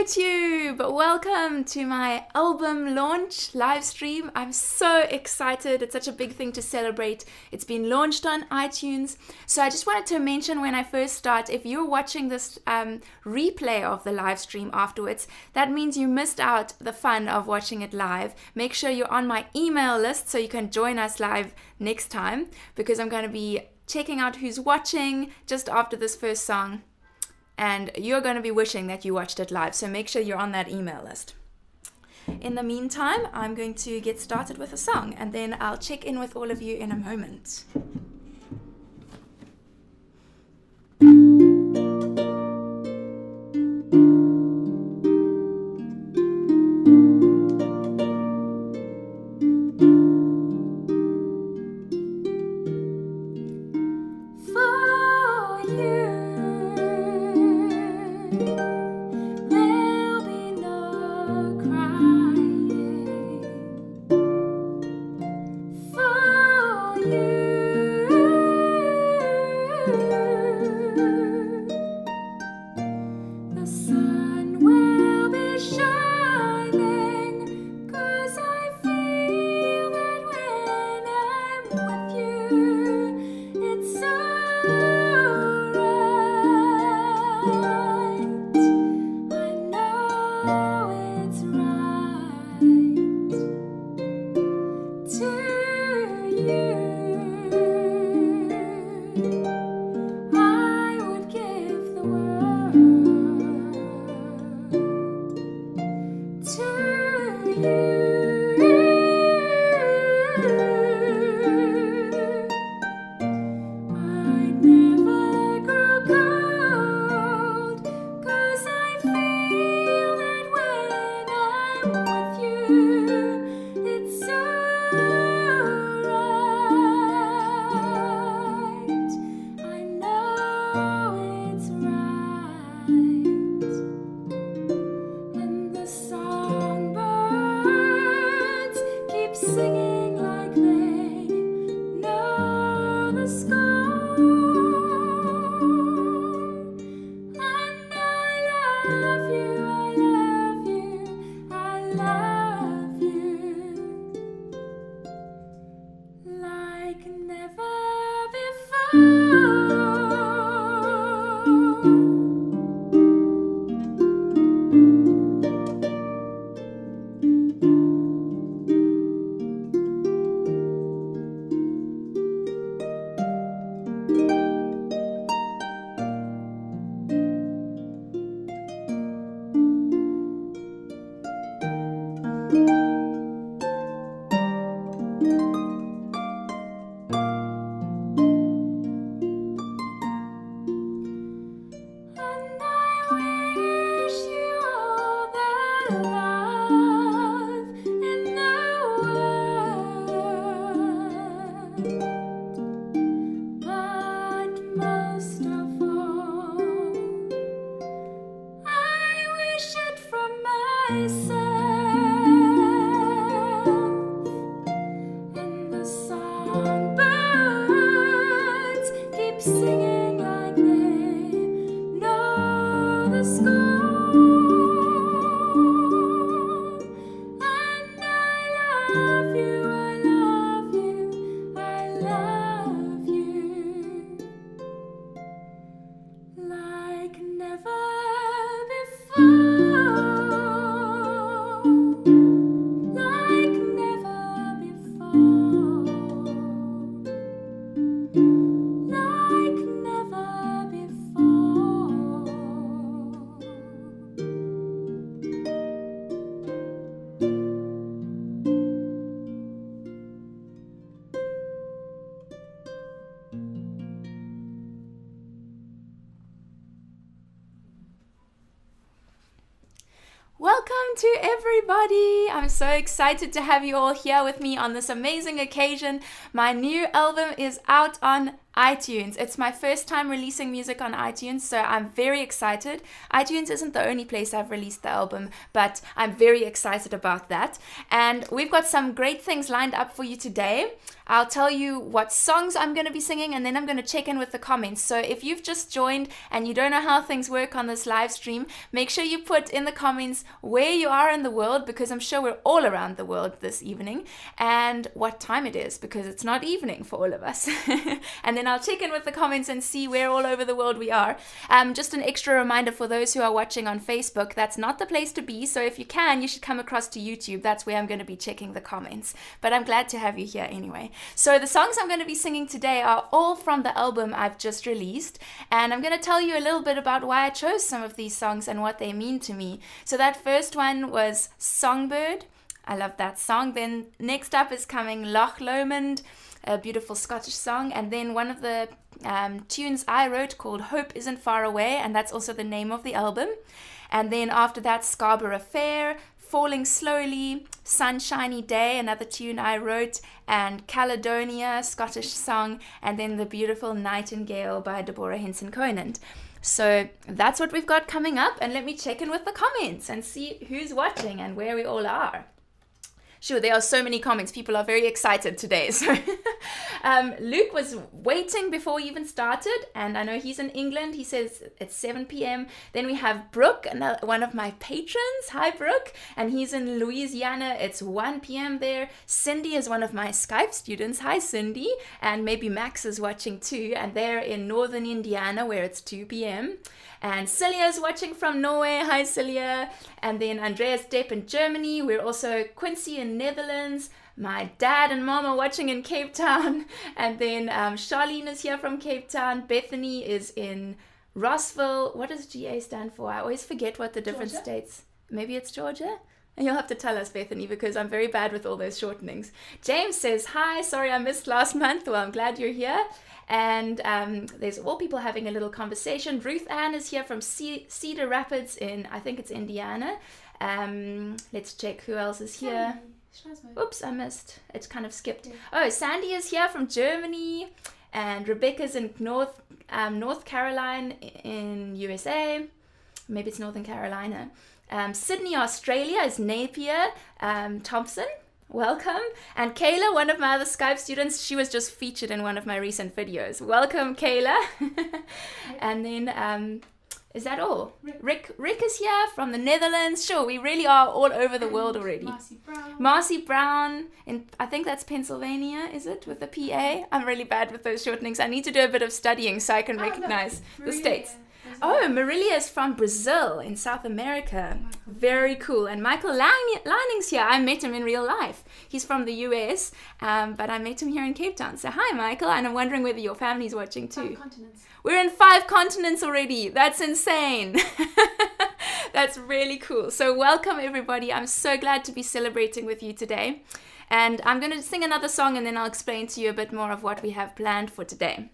YouTube! Welcome to my album launch live stream. I'm so excited. It's such a big thing to celebrate. It's been launched on iTunes. So I just wanted to mention when I first start, if you're watching this replay of the live stream afterwards, that means you missed out the fun of watching it live. Make sure you're on my email list so you can join us live next time, because I'm going to be checking out who's watching just after this first song. And you're going to be wishing that you watched it live, so make sure you're on that email list. In the meantime, I'm going to get started with a song, and then I'll check in with all of you in a moment. Welcome to everybody! I'm so excited to have you all here with me on this amazing occasion. My new album is out on iTunes. It's my first time releasing music on iTunes, so I'm very excited. iTunes isn't the only place I've released the album, but I'm very excited about that. And we've got some great things lined up for you today. I'll tell you what songs I'm going to be singing, and then I'm going to check in with the comments. So if you've just joined and you don't know how things work on this live stream, make sure you put in the comments where you are in the world, because I'm sure we're all around the world this evening, and what time it is, because it's not evening for all of us. And then I'll check in with the comments and see where all over the world we are. Just an extra reminder for those who are watching on Facebook, that's not the place to be. So if you can, you should come across to YouTube. That's where I'm going to be checking the comments. But I'm glad to have you here anyway. So the songs I'm going to be singing today are all from the album I've just released. And I'm going to tell you a little bit about why I chose some of these songs and what they mean to me. So that first one was Songbird. I love that song. Then next up is coming Loch Lomond, a beautiful Scottish song. And then one of the tunes I wrote called Hope Isn't Far Away, and that's also the name of the album. And then after that, Scarborough Fair, Falling Slowly, Sunshiny Day, another tune I wrote, and Caledonia, Scottish song, and then the beautiful Nightingale by Deborah Henson Conant. So that's what we've got coming up, and let me check in with the comments and see who's watching and where we all are. Sure, there are so many comments. People are very excited today. So Luke was waiting before we even started, and I know he's in England. He says it's 7 p.m. Then we have Brooke, one of my patrons. Hi, Brooke. And he's in Louisiana. It's 1 p.m. there. Cindy is one of my Skype students. Hi, Cindy. And maybe Max is watching too. And they're in northern Indiana, where it's 2 p.m. And Celia is watching from Norway. Hi, Celia. And then Andreas Depp in Germany. We're also Quincy in Netherlands. My dad and mom are watching in Cape Town. And then Charlene is here from Cape Town. Bethany is in Rossville. What does GA stand for? I always forget what the different states. Maybe it's Georgia? And you'll have to tell us, Bethany, because I'm very bad with all those shortenings. James says, hi, sorry I missed last month. Well, I'm glad you're here. And there's all people having a little conversation. Ruth Ann is here from Cedar Rapids in, I think it's Indiana. Let's check who else is here. Oops, I missed. It's kind of skipped. Oh, Sandy is here from Germany. And Rebecca's in North Carolina in USA. Maybe it's Northern Carolina. Sydney, Australia is Napier Thompson. Welcome. And Kayla, one of my other Skype students, she was just featured in one of my recent videos. Welcome, Kayla. And then, is that all? Rick is here from the Netherlands. Sure, we really are all over the world already. Marcy Brown, in, I think that's Pennsylvania, is it? With the PA? I'm really bad with those shortenings. I need to do a bit of studying so I can recognize the states. Oh, Marilia is from Brazil in South America. Very cool. And Michael Lining's here. I met him in real life. He's from the US, but I met him here in Cape Town. So hi, Michael. And I'm wondering whether your family's watching too. 5 continents. We're in 5 continents already. That's insane. That's really cool. So welcome, everybody. I'm so glad to be celebrating with you today. And I'm going to sing another song, and then I'll explain to you a bit more of what we have planned for today.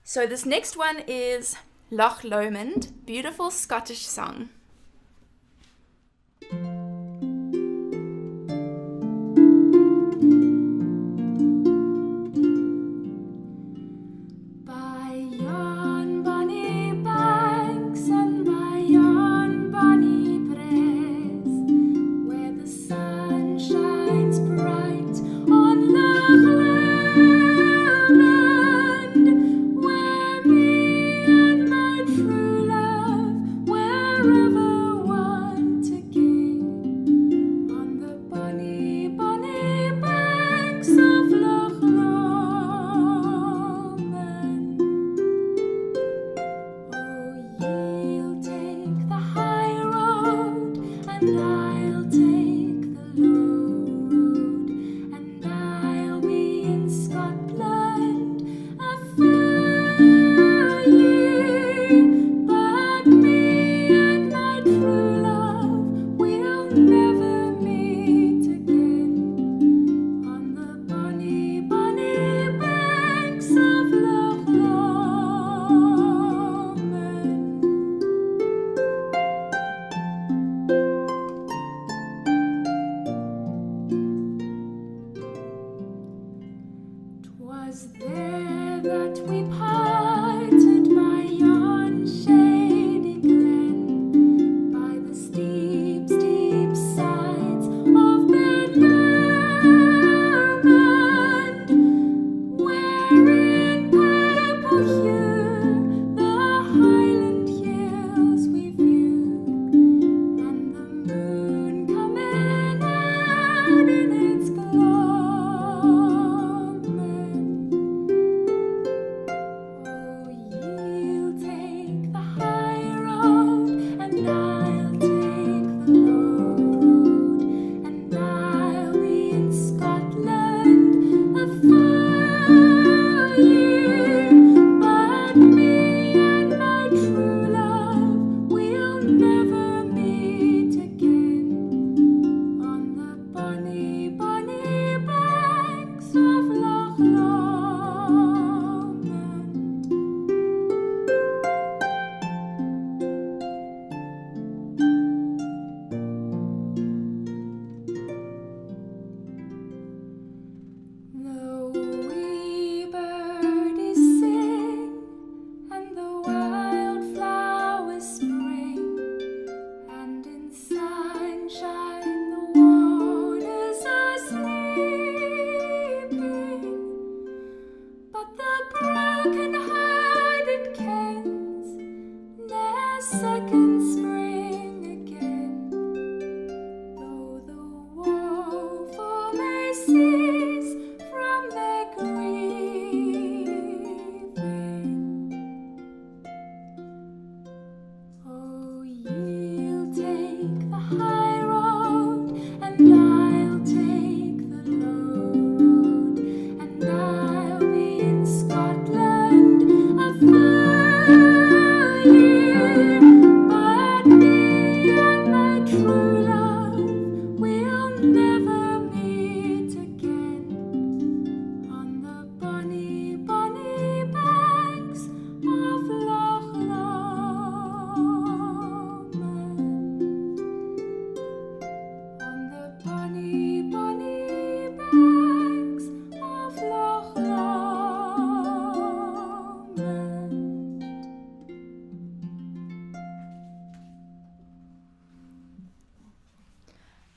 So this next one is Loch Lomond, beautiful Scottish song. By yon bonny banks and by yon bonny braes, where the sun shines bright on Loch Lomond, where me and my true love, wherever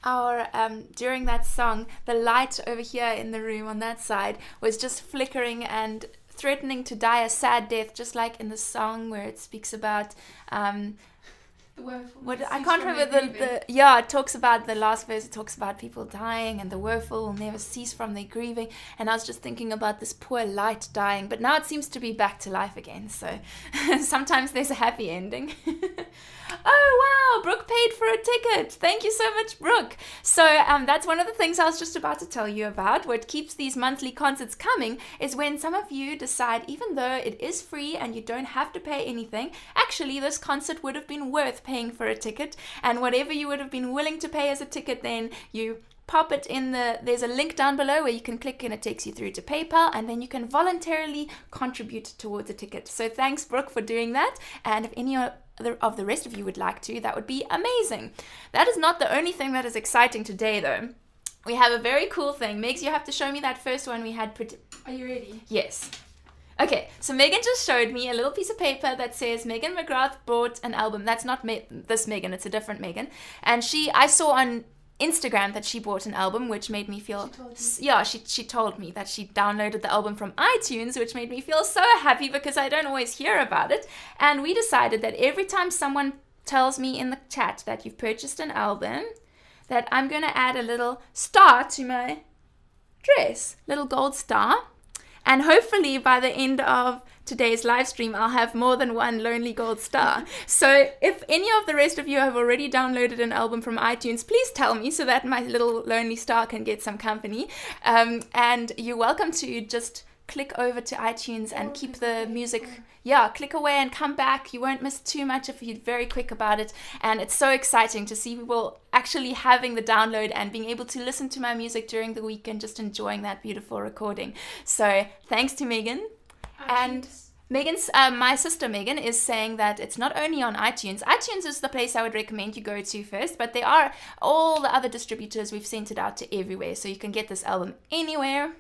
our during that song, the light over here in the room on that side was just flickering and threatening to die a sad death, just like in the song where it speaks about what I can't remember it talks about the last verse. It talks about people dying and the woeful will never cease from their grieving, and I was just thinking about this poor light dying, but now it seems to be back to life again, so sometimes there's a happy ending. Oh wow, Brooke paid for a ticket. Thank you so much, Brooke. So that's one of the things I was just about to tell you about. What keeps these monthly concerts coming is when some of you decide, even though it is free and you don't have to pay anything, actually this concert would have been worth paying for a ticket, and whatever you would have been willing to pay as a ticket, then you pop it in there's a link down below where you can click and it takes you through to PayPal, and then you can voluntarily contribute towards a ticket. So thanks, Brooke, for doing that, and if any of the rest of you would like to, that would be amazing. That is not the only thing that is exciting today, though. We have a very cool thing. Megs, you have to show me that first one we had. Are you ready? Yes. Okay, so Megan just showed me a little piece of paper that says Megan McGrath bought an album. That's not this Megan, it's a different Megan. And I saw on Instagram that she bought an album, which made me feel she told me that she downloaded the album from iTunes, which made me feel so happy because I don't always hear about it. And we decided that every time someone tells me in the chat that you've purchased an album, that I'm going to add a little star to my dress, little gold star. And hopefully by the end of today's live stream, I'll have more than one lonely gold star. So if any of the rest of you have already downloaded an album from iTunes, please tell me so that my little lonely star can get some company. And you're welcome to just click over to iTunes and keep the music. Yeah, click away and come back. You won't miss too much if you're very quick about it. And it's so exciting to see people actually having the download and being able to listen to my music during the week and just enjoying that beautiful recording. So thanks to Megan. And Megan's, my sister Megan is saying that it's not only on iTunes. iTunes is the place I would recommend you go to first, but there are all the other distributors. We've sent it out to everywhere, so you can get this album anywhere.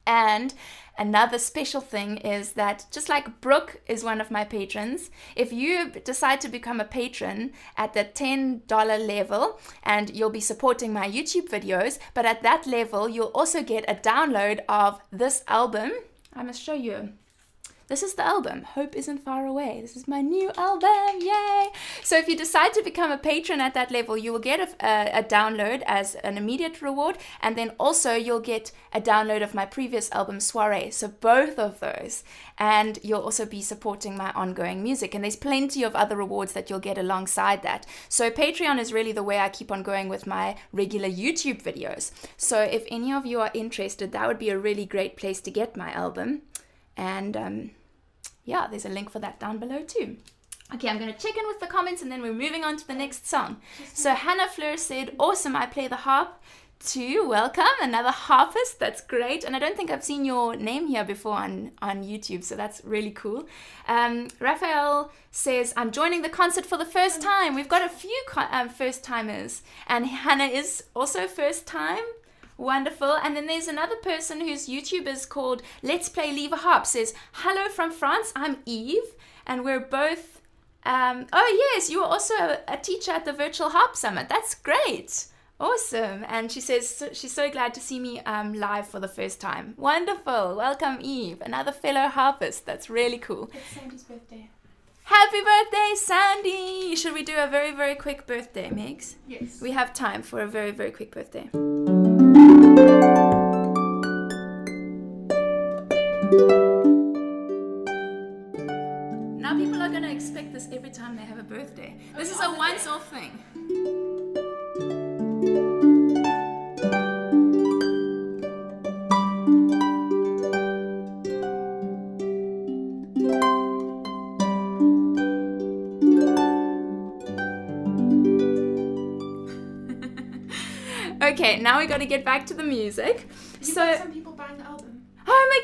And another special thing is that just like Brooke is one of my patrons, if you decide to become a patron at the $10 level, and you'll be supporting my YouTube videos, but at that level, you'll also get a download of this album. I must show you. This is the album, Hope Isn't Far Away. This is my new album, yay! So if you decide to become a patron at that level, you will get a download as an immediate reward, and then also you'll get a download of my previous album, Soiree. So both of those, and you'll also be supporting my ongoing music, and there's plenty of other rewards that you'll get alongside that. So Patreon is really the way I keep on going with my regular YouTube videos. So if any of you are interested, that would be a really great place to get my album. And yeah, there's a link for that down below too. Okay, I'm going to check in with the comments and then we're moving on to the next song. So Hannah Fleur said, awesome, I play the harp too. Welcome, another harpist. That's great. And I don't think I've seen your name here before on YouTube, so that's really cool. Raphael says, I'm joining the concert for the first time. We've got a few first timers, and Hannah is also first time. Wonderful. And then there's another person whose YouTube is called Let's Play Leave a Harp, says, hello from France, I'm Eve, and we're both, oh yes, you were also a teacher at the Virtual Harp Summit. That's great. Awesome. And she says she's so glad to see me live for the first time. Wonderful. Welcome, Eve, another fellow harpist. That's really cool. It's Sandy's birthday. Happy birthday, Sandy! Should we do a very, very quick birthday, Megs? Yes. We have time for a very, very quick birthday. Now people are going to expect this every time they have a birthday. This is a once-off thing. Okay, now we got to get back to the music. Got some people buying the album. Oh my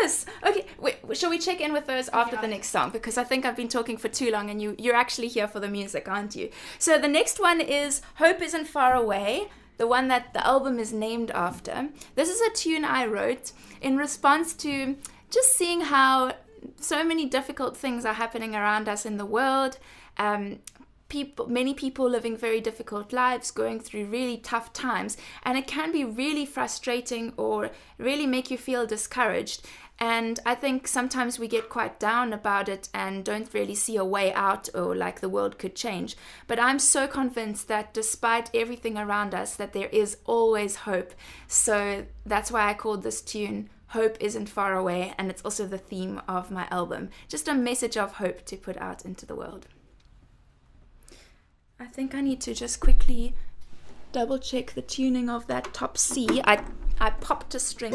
goodness! Okay, wait, shall we check in with those after the next song? Because I think I've been talking for too long and you're actually here for the music, aren't you? So the next one is Hope Isn't Far Away, the one that the album is named after. This is a tune I wrote in response to just seeing how so many difficult things are happening around us in the world. many people living very difficult lives, going through really tough times, and it can be really frustrating or really make you feel discouraged. And I think sometimes we get quite down about it and don't really see a way out, or like the world could change. But I'm so convinced that despite everything around us, that there is always hope. So that's why I called this tune Hope Isn't Far Away, and it's also the theme of my album. Just a message of hope to put out into the world. I think I need to just quickly double check the tuning of that top C. I popped a string.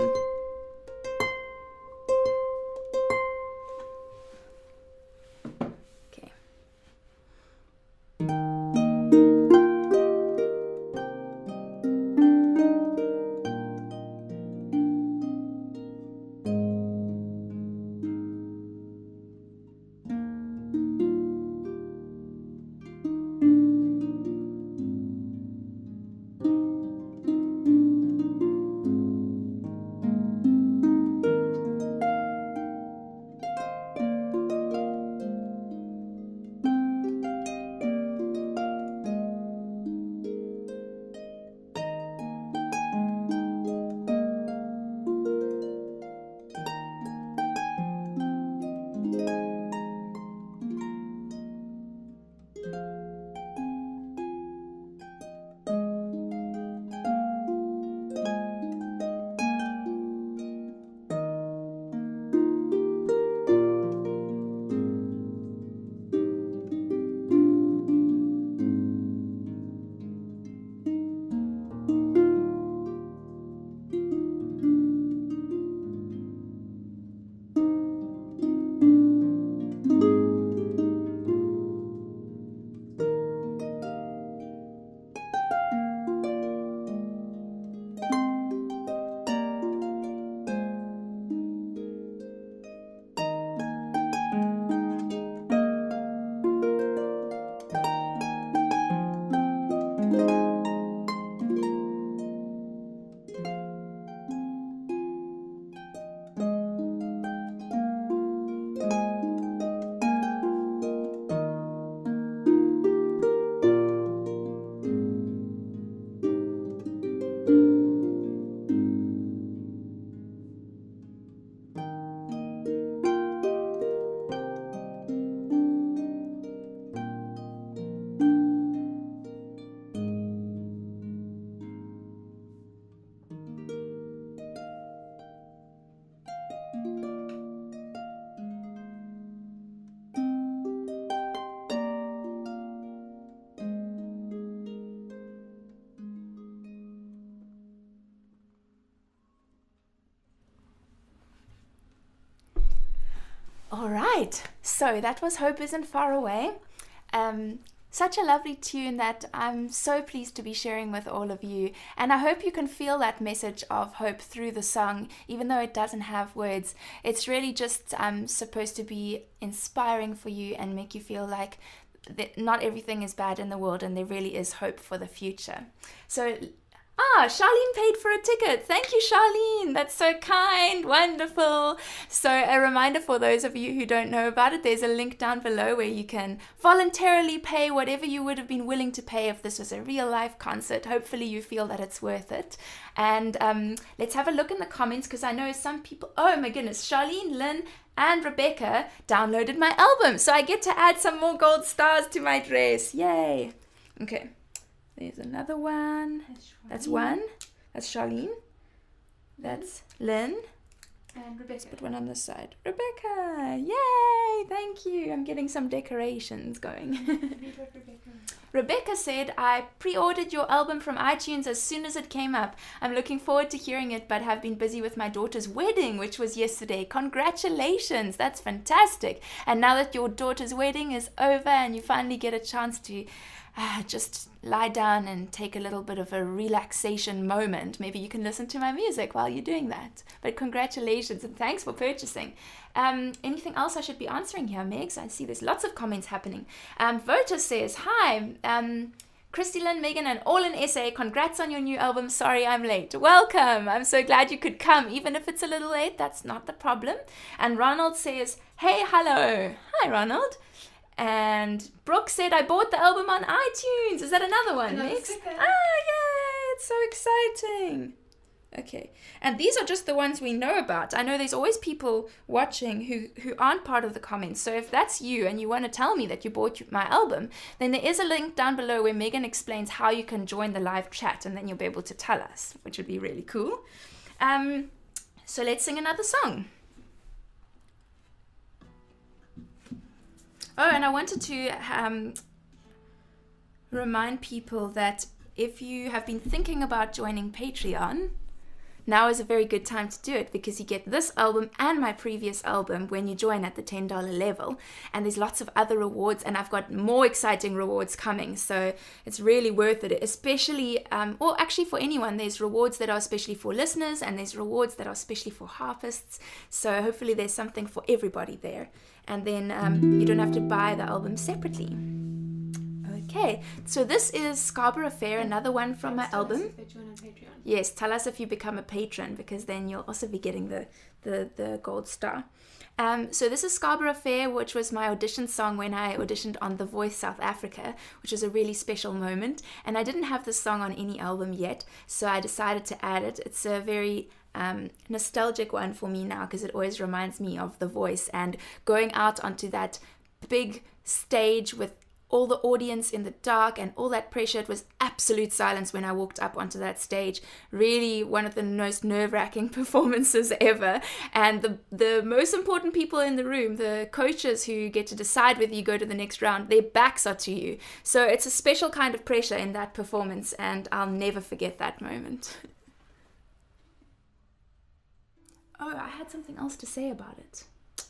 All right, so that was Hope Isn't Far Away. Such a lovely tune that I'm so pleased to be sharing with all of you. And I hope you can feel that message of hope through the song, even though it doesn't have words. It's really just supposed to be inspiring for you and make you feel like not everything is bad in the world and there really is hope for the future. So, Charlene paid for a ticket. Thank you, Charlene. That's so kind. Wonderful. So a reminder for those of you who don't know about it, there's a link down below where you can voluntarily pay whatever you would have been willing to pay if this was a real life concert. Hopefully you feel that it's worth it. And let's have a look in the comments, because I know some people, oh my goodness, Charlene, Lynn, and Rebecca downloaded my album. So I get to add some more gold stars to my dress. Yay. Okay. There's another one. That's one. That's Charlene. That's Lynn. And Rebecca. Let's put one on this side. Rebecca. Yay. Thank you. I'm getting some decorations going. Rebecca said, I pre-ordered your album from iTunes as soon as it came up. I'm looking forward to hearing it, but have been busy with my daughter's wedding, which was yesterday. Congratulations. That's fantastic. And now that your daughter's wedding is over and you finally get a chance to just lie down and take a little bit of a relaxation moment, maybe you can listen to my music while you're doing that. But congratulations and thanks for purchasing. Anything else I should be answering here, Megs? I see there's lots of comments happening. Vota says, hi, Christy-Lyn, Megan, and all in SA, congrats on your new album. Sorry I'm late. Welcome. I'm so glad you could come. Even if it's a little late, that's not the problem. And Ronald says, hey, hello. Hi, Ronald. And Brooke said, I bought the album on iTunes. Is that another one, Another Mix? sticker. Yay! It's so exciting. Okay, and these are just the ones we know about. I know there's always people watching who aren't part of the comments. So if that's you and you want to tell me that you bought my album, then there is a link down below where Megan explains how you can join the live chat, and then you'll be able to tell us, which would be really cool. So let's sing another song. Oh, and I wanted to remind people that if you have been thinking about joining Patreon, now is a very good time to do it, because you get this album and my previous album when you join at the $10 level, and there's lots of other rewards, and I've got more exciting rewards coming, so it's really worth it, especially or actually for anyone. There's rewards that are especially for listeners, and there's rewards that are especially for harpists, so hopefully there's something for everybody there, and then you don't have to buy the album separately. Okay, so this is Scarborough Fair, another one from my album. If they join on Patreon. Yes, tell us if you become a patron, because then you'll also be getting the gold star. So this is Scarborough Fair, which was my audition song when I auditioned on The Voice South Africa, which was a really special moment. And I didn't have this song on any album yet, so I decided to add it. It's a very nostalgic one for me now, because it always reminds me of The Voice and going out onto that big stage with all the audience in the dark and all that pressure. It was absolute silence when I walked up onto that stage. Really one of the most nerve-wracking performances ever. And the most important people in the room, the coaches who get to decide whether you go to the next round, their backs are to you. So it's a special kind of pressure in that performance, and I'll never forget that moment. Oh, I had something else to say about it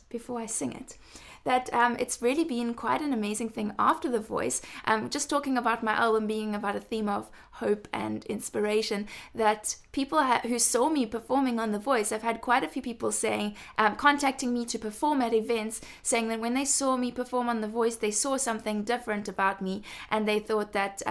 before I sing it. That it's really been quite an amazing thing after The Voice, just talking about my album being about a theme of hope and inspiration, that people who saw me performing on The Voice, I've had quite a few people saying, contacting me to perform at events, saying that when they saw me perform on The Voice, they saw something different about me, and they thought that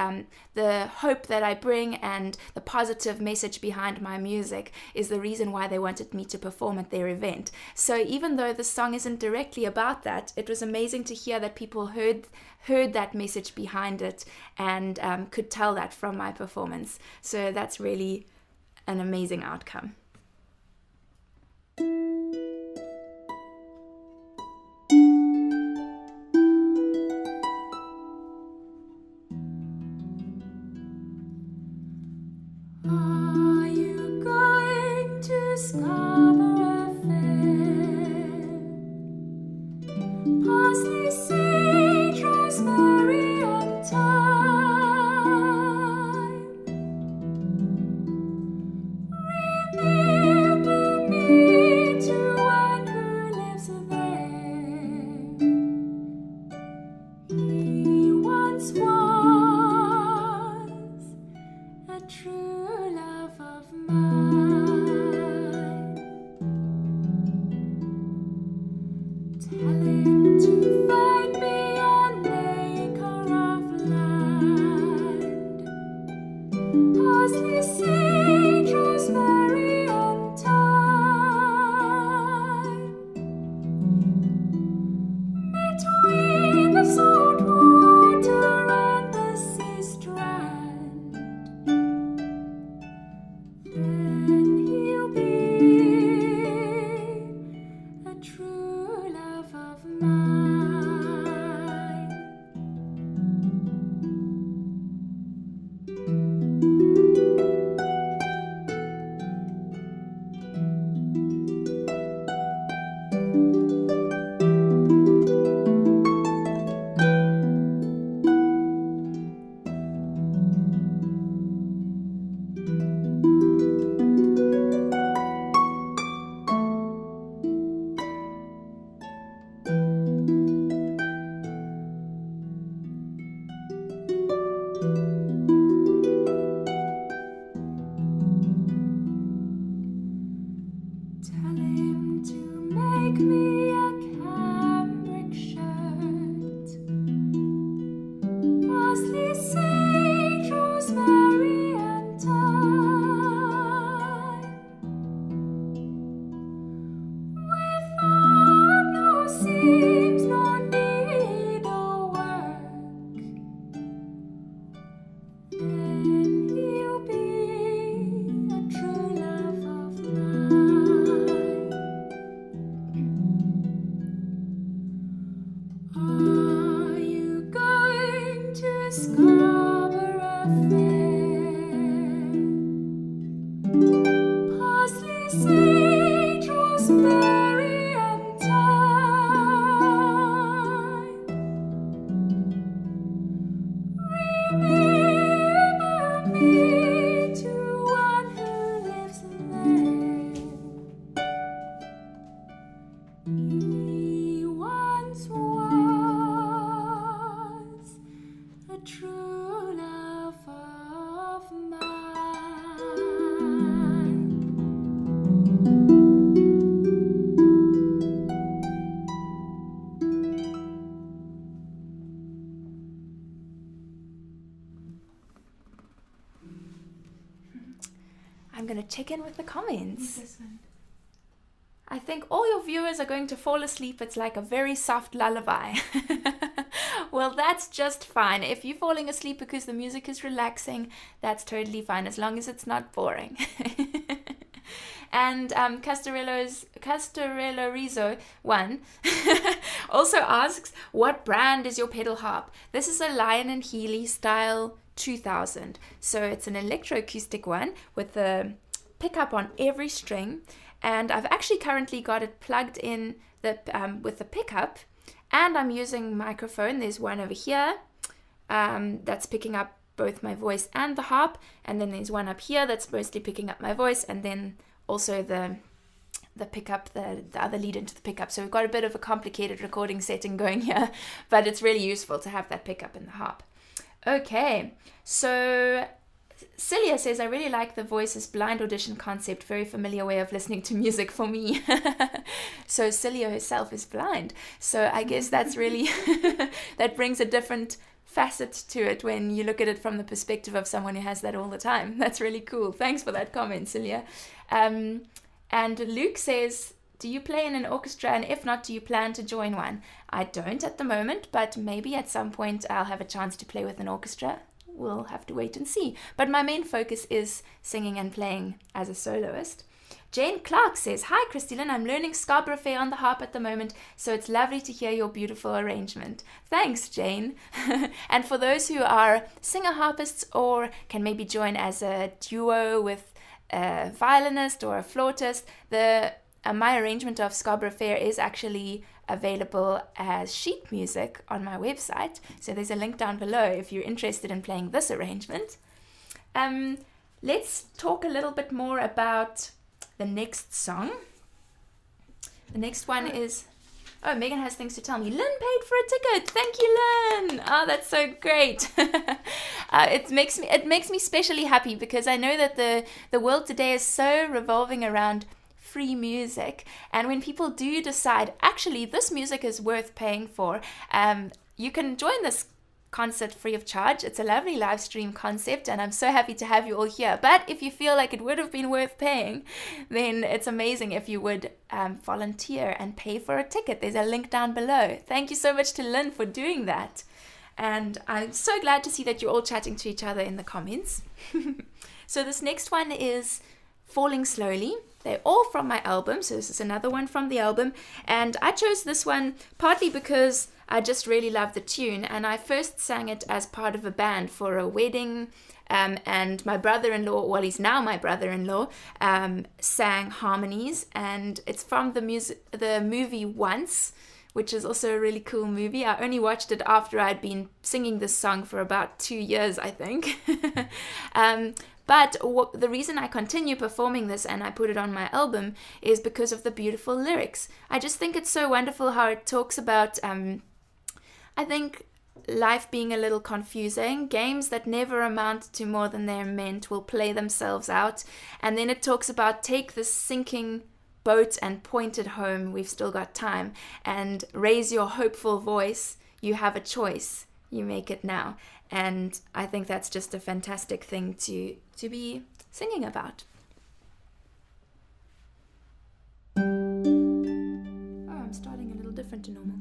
the hope that I bring and the positive message behind my music is the reason why they wanted me to perform at their event. So even though the song isn't directly about that, it was amazing to hear that people heard that message behind it and could tell that from my performance. So that's really an amazing outcome. Are you going to Scarborough Fair? Parsley, sage, rosemary, and thyme. Remember me to one who lives there. He once was a true love of mine. Tell him to Are you going to Scarborough Fair? Parsley, sage, rosemary and thyme. Remember me to one who lives there. He once was a true love of mine. I'm going to check in with the comments. This one. I think all your viewers are going to fall asleep. It's like a very soft lullaby. Well, that's just fine. If you're falling asleep because the music is relaxing, that's totally fine, as long as it's not boring. And Castorello Rizzo 1 also asks, what brand is your pedal harp? This is a Lion and Healy style 2000. So it's an electroacoustic one with the pickup on every string. And I've actually currently got it plugged in with the pickup, and I'm using microphone. There's one over here that's picking up both my voice and the harp, and then there's one up here that's mostly picking up my voice, and then also the pickup, the other lead into the pickup. So we've got a bit of a complicated recording setting going here, but it's really useful to have that pickup in the harp. Okay, so Celia says, I really like the Voices blind audition concept. Very familiar way of listening to music for me. So Celia herself is blind. So I guess that's really, that brings a different facet to it when you look at it from the perspective of someone who has that all the time. That's really cool. Thanks for that comment, Celia. And Luke says, do you play in an orchestra? And if not, do you plan to join one? I don't at the moment, but maybe at some point I'll have a chance to play with an orchestra. We'll have to wait and see. But my main focus is singing and playing as a soloist. Jane Clark says, hi Christy-Lyn, I'm learning Scarborough Fair on the harp at the moment, so it's lovely to hear your beautiful arrangement. Thanks, Jane. And for those who are singer harpists or can maybe join as a duo with a violinist or a flautist, my arrangement of Scarborough Fair is actually available as sheet music on my website. So there's a link down below if you're interested in playing this arrangement. Let's talk a little bit more about the next song. The next one is... Oh, Megan has things to tell me. Lynn paid for a ticket. Thank you, Lynn. Oh, that's so great. It makes me especially happy because I know that the world today is so revolving around free music, and when people do decide actually this music is worth paying for, you can join this concert free of charge. It's a lovely live stream concept, and I'm so happy to have you all here. But if you feel like it would have been worth paying, then it's amazing if you would volunteer and pay for a ticket. There's a link down below. Thank you so much to Lynn for doing that, and I'm so glad to see that you're all chatting to each other in the comments. So this next one is Falling Slowly. They're all from my album, so this is another one from the album, and I chose this one partly because I just really love the tune, and I first sang it as part of a band for a wedding, and my brother-in-law, well, he's now my brother-in-law, sang harmonies, and it's from the movie Once, which is also a really cool movie. I only watched it after I'd been singing this song for about 2 years, I think. But the reason I continue performing this and I put it on my album is because of the beautiful lyrics. I just think it's so wonderful how it talks about, I think, life being a little confusing. Games that never amount to more than they're meant will play themselves out. And then it talks about take this sinking boat and point it home. We've still got time. And raise your hopeful voice. You have a choice. You make it now. And I think that's just a fantastic thing to be singing about. Oh, I'm starting a little different to normal.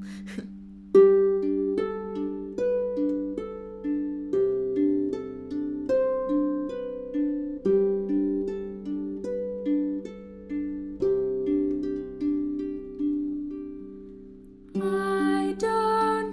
I don't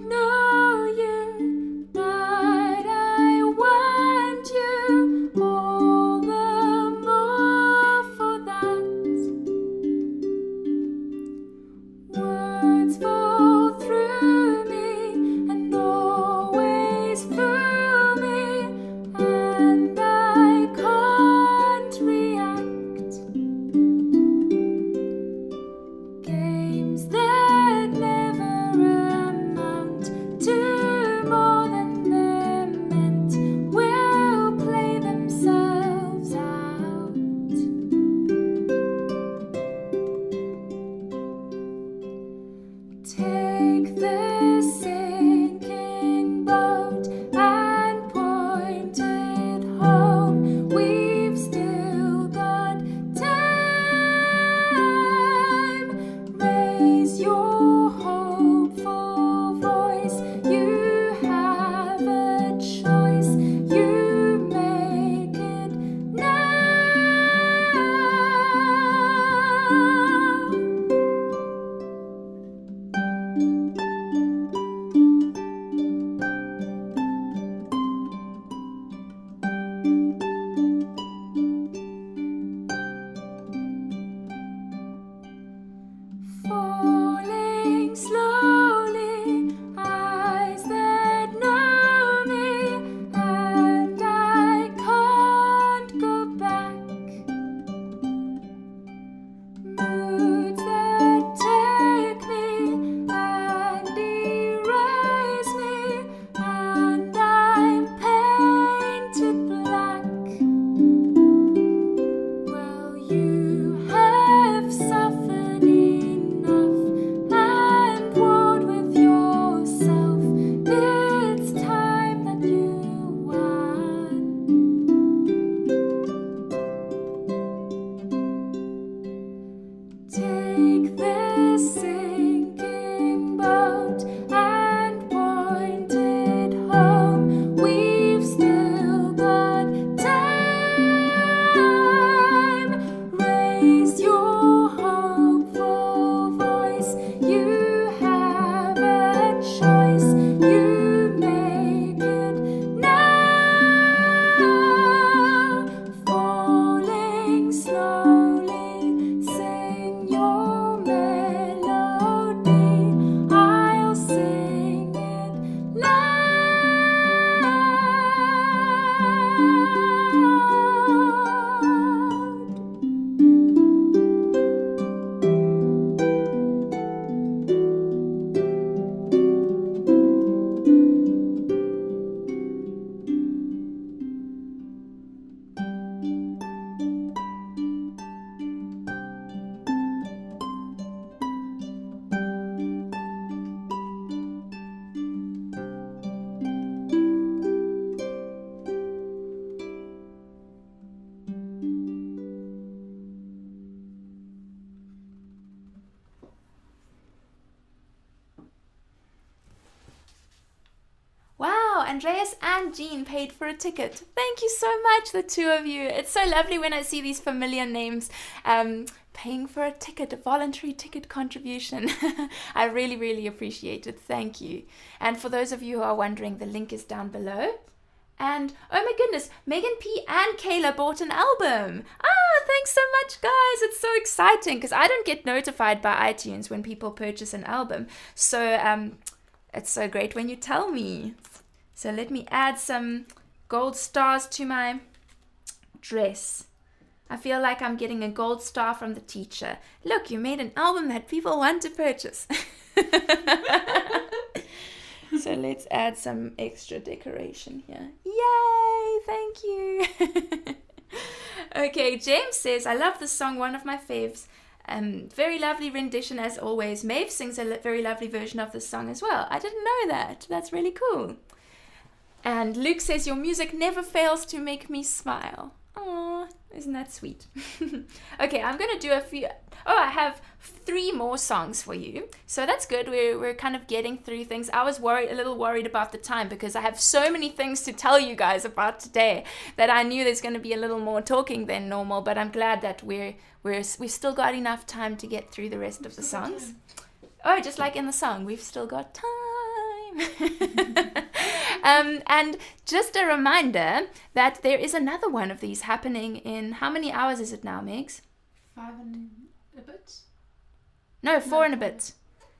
Andreas and Jean paid for a ticket. Thank you so much, the two of you. It's so lovely when I see these familiar names paying for a ticket, a voluntary ticket contribution. I really, really appreciate it. Thank you. And for those of you who are wondering, the link is down below. And oh my goodness, Megan P and Kayla bought an album. Thanks so much, guys. It's so exciting because I don't get notified by iTunes when people purchase an album. So it's so great when you tell me. So let me add some gold stars to my dress. I feel like I'm getting a gold star from the teacher. Look, you made an album that people want to purchase. So let's add some extra decoration here. Yay! Thank you. Okay, James says, I love this song, one of my faves. Very lovely rendition as always. Maeve sings a very lovely version of this song as well. I didn't know that. That's really cool. And Luke says, your music never fails to make me smile. Aww, isn't that sweet? Okay, I'm going to do a few... Oh, I have 3 more songs for you. So that's good. We're kind of getting through things. I was a little worried about the time because I have so many things to tell you guys about today that I knew there's going to be a little more talking than normal, but I'm glad that we've still got enough time to get through the rest of the songs. Oh, just like in the song, we've still got time. And just a reminder that there is another one of these happening in, how many hours is it now, Megs? 5 and a bit? No, 4 and a bit.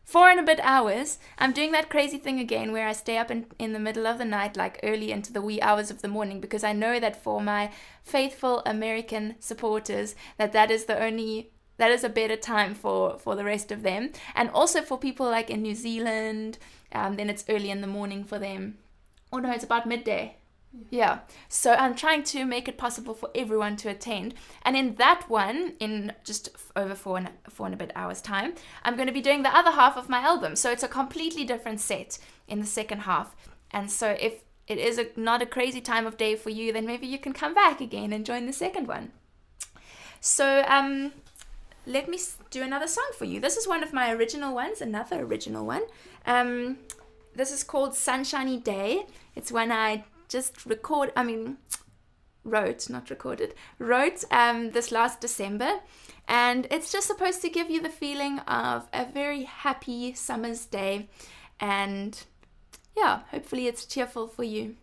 4 and a bit hours. I'm doing that crazy thing again where I stay up in the middle of the night, like early into the wee hours of the morning, because I know that for my faithful American supporters, that is a better time for the rest of them. And also for people like in New Zealand, then it's early in the morning for them. Oh no, it's about midday. Yeah. So I'm trying to make it possible for everyone to attend. And in that one, in just over 4 and a bit hours time, I'm going to be doing the other half of my album. So it's a completely different set in the second half. And so if it is not a crazy time of day for you, then maybe you can come back again and join the second one. So let me do another song for you. This is one of my original ones, another original one. This is called Sunshiny Day. It's one I just wrote this last December. And it's just supposed to give you the feeling of a very happy summer's day. And yeah, hopefully it's cheerful for you.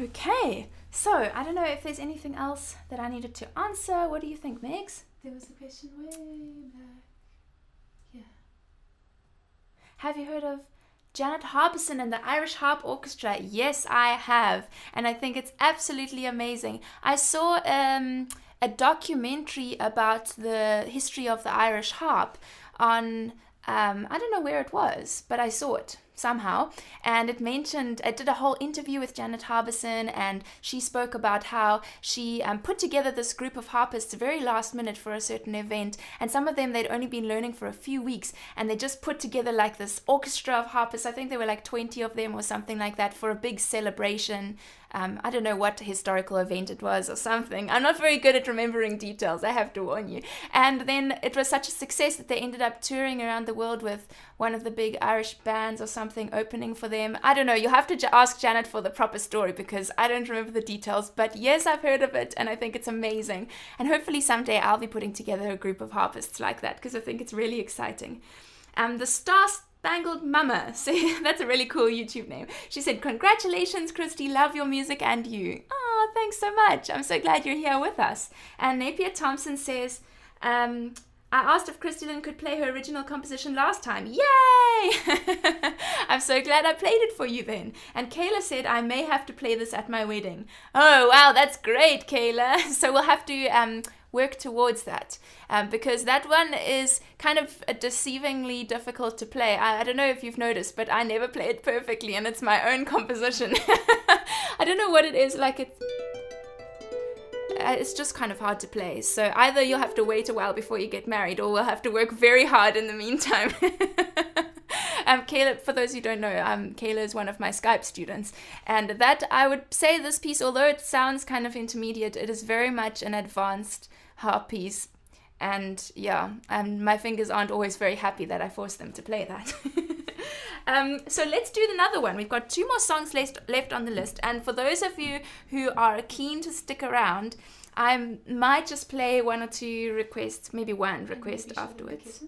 Okay, so I don't know if there's anything else that I needed to answer. What do you think, Megs? There was a question way back. Yeah. have you heard of Janet Harbison and the Irish Harp Orchestra? Yes, I have. And I think it's absolutely amazing. I saw a documentary about the history of the Irish harp on, I don't know where it was, but I saw it somehow, and it did a whole interview with Janet Harbison, and she spoke about how she put together this group of harpists very last minute for a certain event, and some of them they'd only been learning for a few weeks, and they just put together like this orchestra of harpists. I think there were like 20 of them or something like that for a big celebration. I don't know what historical event it was or something. I'm not very good at remembering details, I have to warn you. And then it was such a success that they ended up touring around the world with one of the big Irish bands or something opening for them. I don't know, you'll have to ask Janet for the proper story because I don't remember the details. But yes, I've heard of it and I think it's amazing. And hopefully someday I'll be putting together a group of harpists like that because I think it's really exciting. The Star-Spangled Mama, so that's a really cool YouTube name. She said, "Congratulations, Christy, love your music and you." Oh, thanks so much. I'm so glad you're here with us. And Napier Thompson says, I asked if Christy-Lyn could play her original composition last time. Yay! I'm so glad I played it for you then. And Kayla said, I may have to play this at my wedding. Oh, wow, that's great, Kayla. So we'll have to work towards that because that one is kind of deceivingly difficult to play. I don't know if you've noticed, but I never play it perfectly, and it's my own composition. I don't know what it is, like it's just kind of hard to play. So either you'll have to wait a while before you get married, or we'll have to work very hard in the meantime. Kayla, for those who don't know, Kayla is one of my Skype students, and that I would say this piece, although it sounds kind of intermediate, it is very much an advanced harp piece. And yeah, my fingers aren't always very happy that I force them to play that. So let's do another one. We've got 2 more songs left on the list, and for those of you who are keen to stick around, I might just play 1 or 2 requests, maybe 1 request afterwards.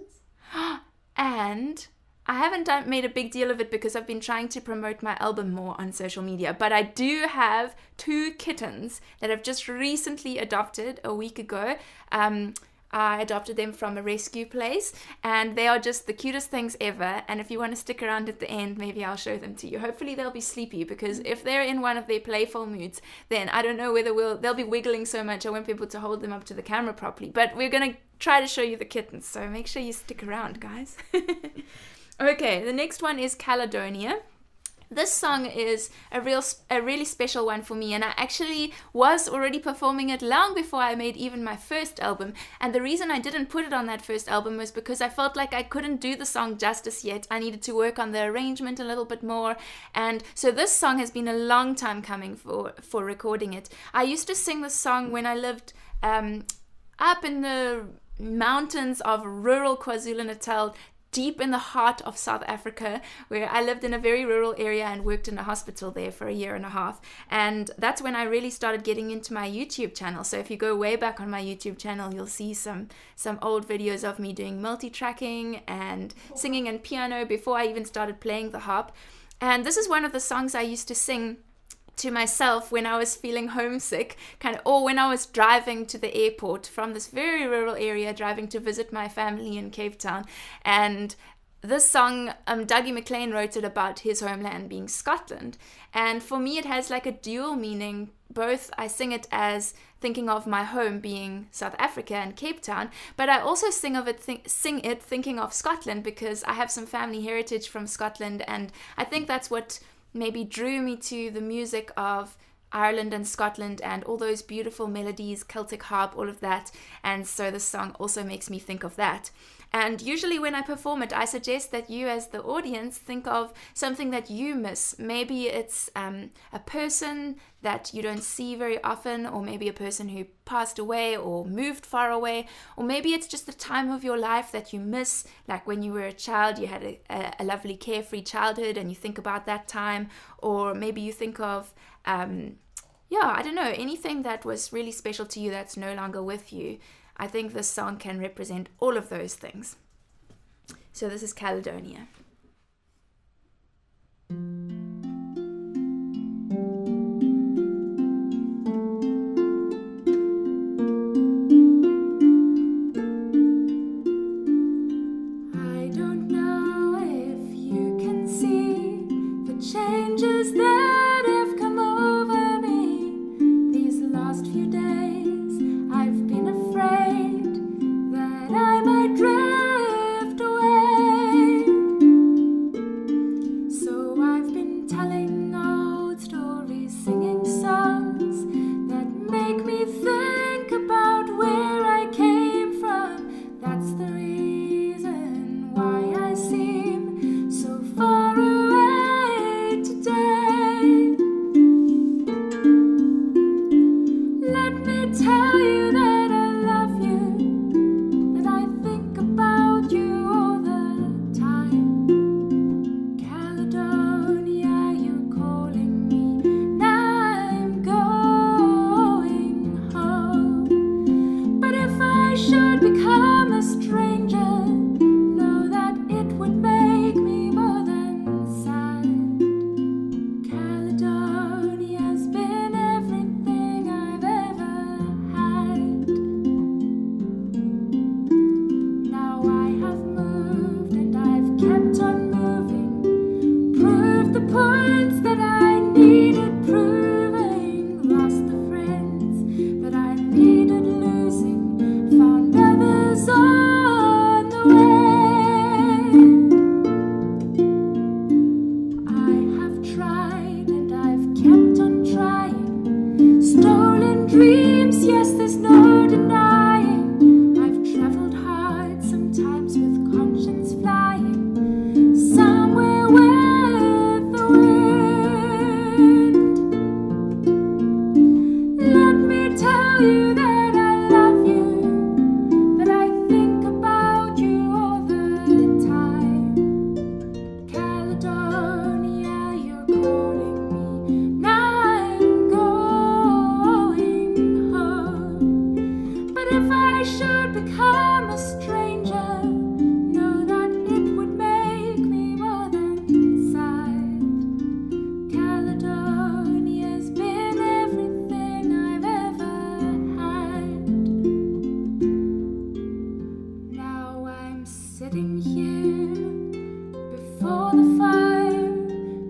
And I haven't made a big deal of it because I've been trying to promote my album more on social media, but I do have 2 kittens that I've just recently adopted a week ago. I adopted them from a rescue place, and they are just the cutest things ever. And if you want to stick around at the end, maybe I'll show them to you. Hopefully they'll be sleepy, because if they're in one of their playful moods, then I don't know whether they'll be wiggling so much I won't be able to hold them up to the camera properly. But we're going to try to show you the kittens, so make sure you stick around, guys. Okay, the next one is Caledonia. This song is a really special one for me, and I actually was already performing it long before I made even my first album. And the reason I didn't put it on that first album was because I felt like I couldn't do the song justice yet. I needed to work on the arrangement a little bit more. And so this song has been a long time coming for recording it. I used to sing this song when I lived up in the mountains of rural KwaZulu-Natal, deep in the heart of South Africa, where I lived in a very rural area and worked in a hospital there for 1.5 years. And that's when I really started getting into my YouTube channel. So if you go way back on my YouTube channel, you'll see some old videos of me doing multi-tracking and singing and piano before I even started playing the harp. And this is one of the songs I used to sing to myself when I was feeling homesick, or when I was driving to the airport from this very rural area, driving to visit my family in Cape Town. And this song, Dougie MacLean wrote it about his homeland being Scotland. And for me, it has like a dual meaning. Both I sing it as thinking of my home being South Africa and Cape Town, but I also sing it thinking of Scotland, because I have some family heritage from Scotland, and I think that's what maybe drew me to the music of Ireland and Scotland and all those beautiful melodies, Celtic harp, all of that. And so the song also makes me think of that. And usually when I perform it, I suggest that you as the audience think of something that you miss. Maybe it's a person that you don't see very often, or maybe a person who passed away or moved far away, or maybe it's just the time of your life that you miss, like when you were a child, you had a lovely carefree childhood and you think about that time, or maybe you think of I don't know, anything that was really special to you that's no longer with you. I think this song can represent all of those things. So this is Caledonia. I don't know if you changes that have come over me these last few days. I've been afraid that I might drift away. So I've been telling old stories, singing songs that make me think about where I came from. That's the reason why I seem so far away today. Let me tell you that I love you, that I think about you all the time. Caledonia, you're calling me, now I'm going home. But if I should become a stranger, know that it would make me more than sad. Caledonia's been everything I've ever had. Now I have moved and I've kept on moving, proved the points that I needed proving, lost the friends that I needed losing, found others on the way. I have tried and I've kept on trying, stolen dreams, yes, there's no denying. I've traveled hard, sometimes with conscience flying, somewhere with the wind. Let me tell you that I love you, that I think about you all the time. Caledonia, you're calling me, now I'm going home. But if I should become a stranger, know that it would make me more than sad. Caledonia's been everything I've ever had. Now I'm sitting here before the fire,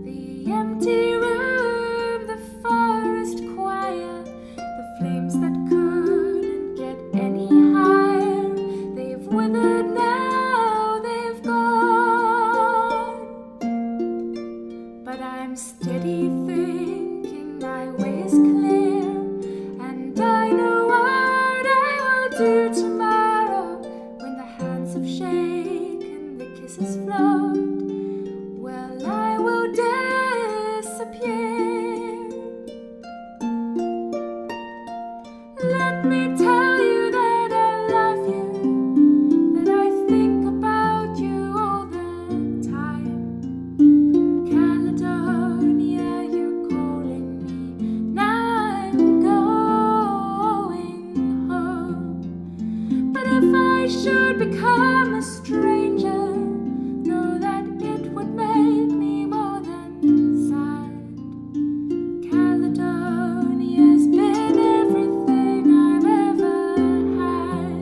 the empty room, the forest choir, the flames that couldn't get any higher, they've withered now, they've gone. But I'm steady thinking my way is clear, and I know what I will do tomorrow when the hands have shaken, the kisses float. Well, I will disappear. Let me tell you that I love you, that I think about you all the time. Caledonia, you're calling me, now I'm going home. But if I should become a stranger, know that it would make me more than sad. Caledonia's been everything I've ever had.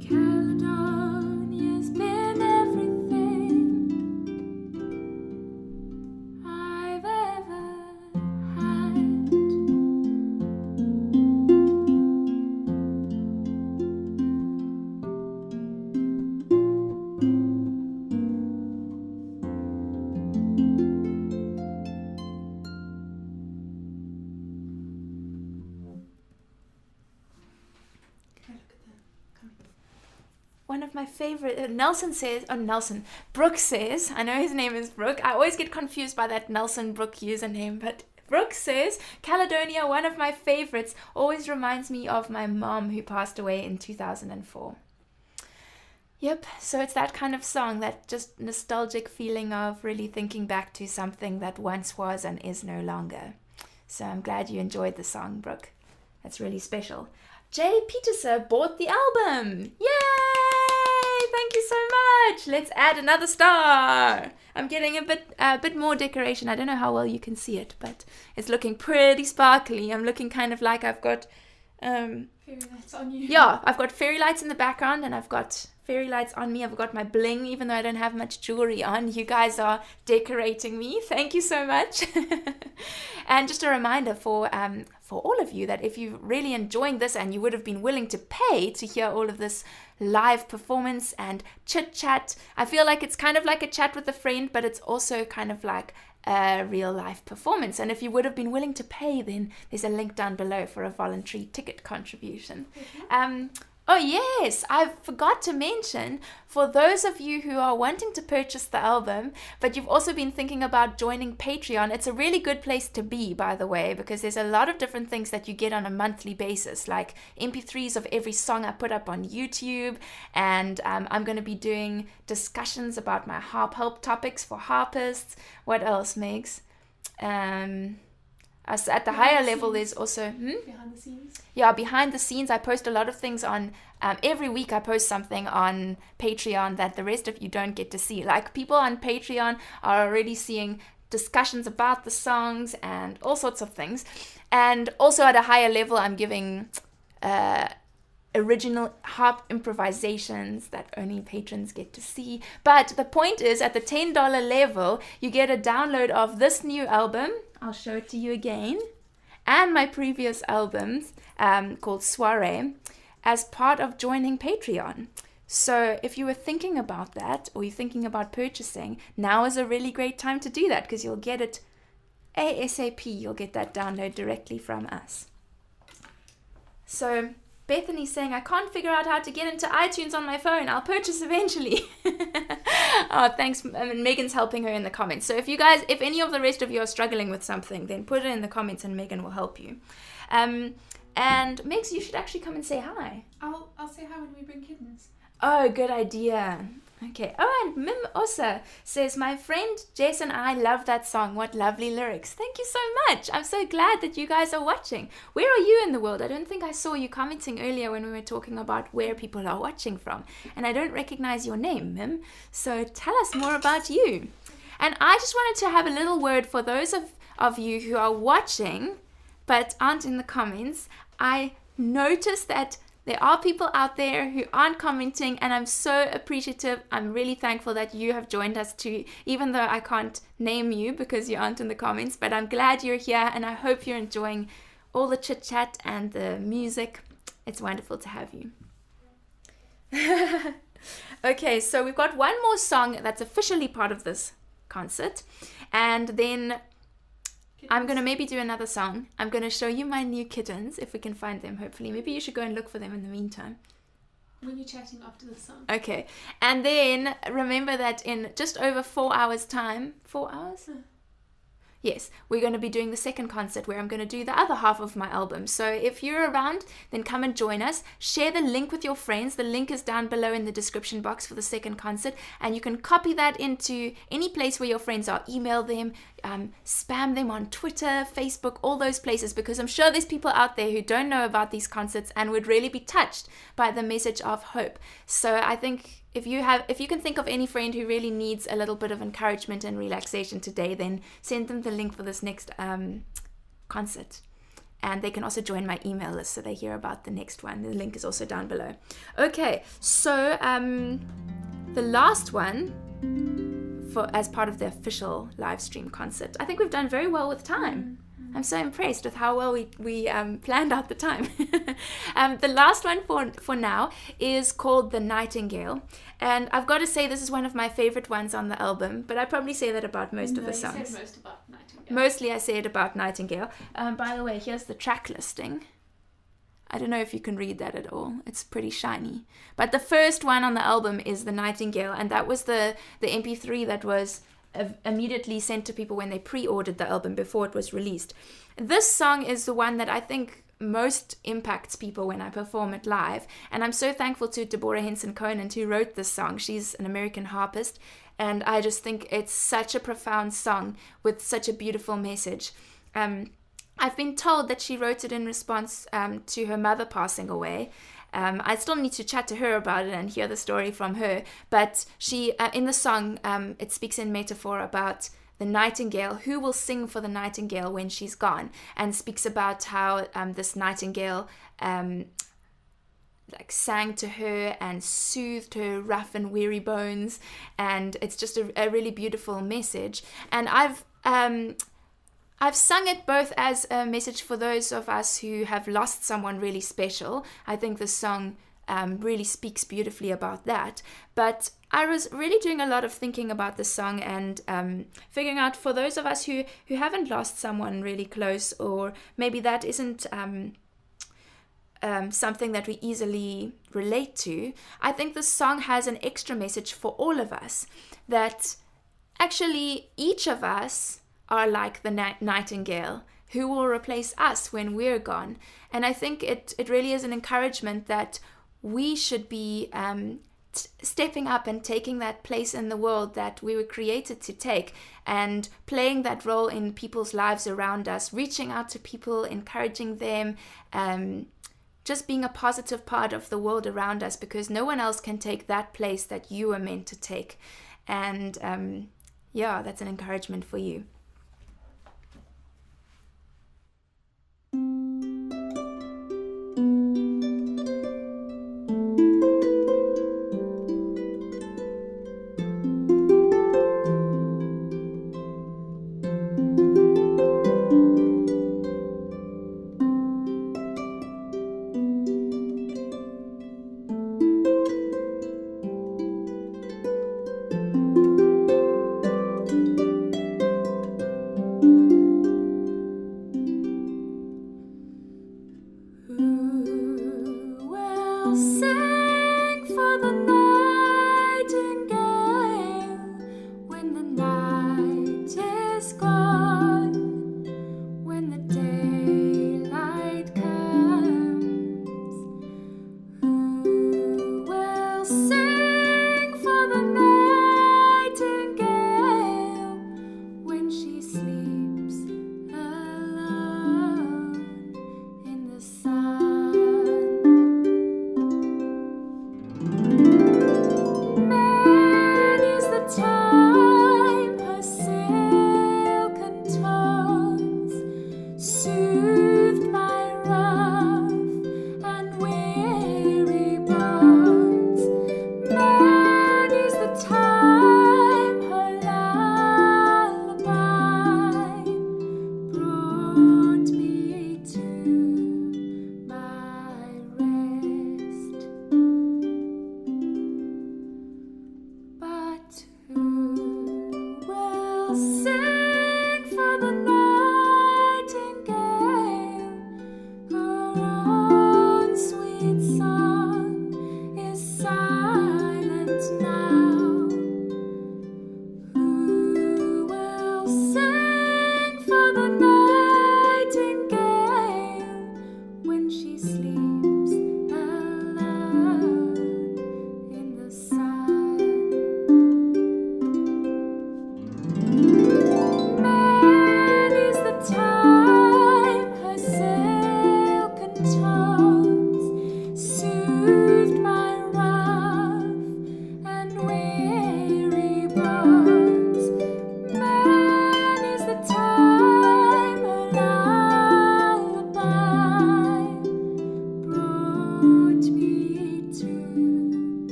Caledonia's been everything I've ever had. Okay, look at that. Come. One of my favorite, Brooke says, I know his name is Brooke, I always get confused by that Nelson Brooke username, but Brooke says, Caledonia, one of my favorites, always reminds me of my mom who passed away in 2004. Yep, so it's that kind of song, that just nostalgic feeling of really thinking back to something that once was and is no longer. So I'm glad you enjoyed the song, Brooke. That's really special. Jay Peterson bought the album. Yay! Thank you so much. Let's add another star. I'm getting a bit more decoration. I don't know how well you can see it, but it's looking pretty sparkly. I'm looking kind of like I've got Fairy lights on you. Yeah, I've got fairy lights in the background and I've got fairy lights on me. I've got my bling, even though I don't have much jewelry on. You guys are decorating me. Thank you so much. And just a reminder for all of you that if you're really enjoying this and you would have been willing to pay to hear all of this live performance and chit chat, I feel like it's kind of like a chat with a friend, but it's also kind of like a real life performance. And if you would have been willing to pay, then there's a link down below for a voluntary ticket contribution. Oh yes, I forgot to mention, for those of you who are wanting to purchase the album, but you've also been thinking about joining Patreon, it's a really good place to be, by the way, because there's a lot of different things that you get on a monthly basis, like MP3s of every song I put up on YouTube, and I'm going to be doing discussions about my harp help topics for harpists. What else, Megs? At the higher level, there's also behind the scenes. Yeah, behind the scenes, I post a lot of things on every week. I post something on Patreon that the rest of you don't get to see. Like, people on Patreon are already seeing discussions about the songs and all sorts of things. And also at a higher level, I'm giving original harp improvisations that only patrons get to see. But the point is, at the $10 level, you get a download of this new album. I'll show it to you again. And my previous albums called Soiree as part of joining Patreon. So if you were thinking about that, or you're thinking about purchasing, now is a really great time to do that, because you'll get it ASAP. You'll get that download directly from us. So Bethany's saying, I can't figure out how to get into iTunes on my phone. I'll purchase eventually. Oh, thanks. And Megan's helping her in the comments. So if any of the rest of you are struggling with something, then put it in the comments and Megan will help you. And Megs, you should actually come and say hi. I'll say hi when we bring kittens. Oh, good idea. Okay. Oh, and Mim also says, my friend Jess and I love that song. What lovely lyrics. Thank you so much. I'm so glad that you guys are watching. Where are you in the world? I don't think I saw you commenting earlier when we were talking about where people are watching from. And I don't recognize your name, Mim. So tell us more about you. And I just wanted to have a little word for those of you who are watching but aren't in the comments. I noticed that there are people out there who aren't commenting, and I'm so appreciative. I'm really thankful that you have joined us too, even though I can't name you because you aren't in the comments, but I'm glad you're here, and I hope you're enjoying all the chit chat and the music. It's wonderful to have you. Okay, so we've got one more song that's officially part of this concert, and then I'm going to maybe do another song. I'm going to show you my new kittens, if we can find them, hopefully. Maybe you should go and look for them in the meantime. When you're chatting after the song. Okay. And then remember that in just over 4 hours' time, 4 hours? Yes, we're going to be doing the second concert where I'm going to do the other half of my album. So if you're around, then come and join us. Share the link with your friends. The link is down below in the description box for the second concert. And you can copy that into any place where your friends are. Email them, spam them on Twitter, Facebook, all those places, because I'm sure there's people out there who don't know about these concerts and would really be touched by the message of hope. So I think if you can think of any friend who really needs a little bit of encouragement and relaxation today, then send them the link for this next concert. And they can also join my email list so they hear about the next one. The link is also down below. Okay, so the last one as part of the official live stream concert. I think we've done very well with time. I'm so impressed with how well we planned out the time. The last one for now is called The Nightingale. And I've got to say, this is one of my favorite ones on the album, but I probably say that about most of the songs. You said most about Nightingale. Mostly I say it about Nightingale. By the way, here's the track listing. I don't know if you can read that at all. It's pretty shiny. But the first one on the album is The Nightingale, and that was the MP3 that was immediately sent to people when they pre-ordered the album before it was released. This song is the one that I think most impacts people when I perform it live, and I'm so thankful to Deborah Henson Conant who wrote this song. She's an American harpist, and I just think it's such a profound song with such a beautiful message. I've been told that she wrote it in response to her mother passing away. I still need to chat to her about it and hear the story from her. But she, in the song, it speaks in metaphor about the nightingale, who will sing for the nightingale when she's gone, and speaks about how this nightingale like sang to her and soothed her rough and weary bones, and it's just a really beautiful message. And I've sung it both as a message for those of us who have lost someone really special. I think the song really speaks beautifully about that. But I was really doing a lot of thinking about the song and figuring out, for those of us who haven't lost someone really close, or maybe that isn't something that we easily relate to, I think the song has an extra message for all of us, that actually each of us are like the nightingale who will replace us when we're gone. And I think it really is an encouragement that we should be stepping up and taking that place in the world that we were created to take, and playing that role in people's lives around us, reaching out to people, encouraging them, just being a positive part of the world around us, because no one else can take that place that you are meant to take. And that's an encouragement for you.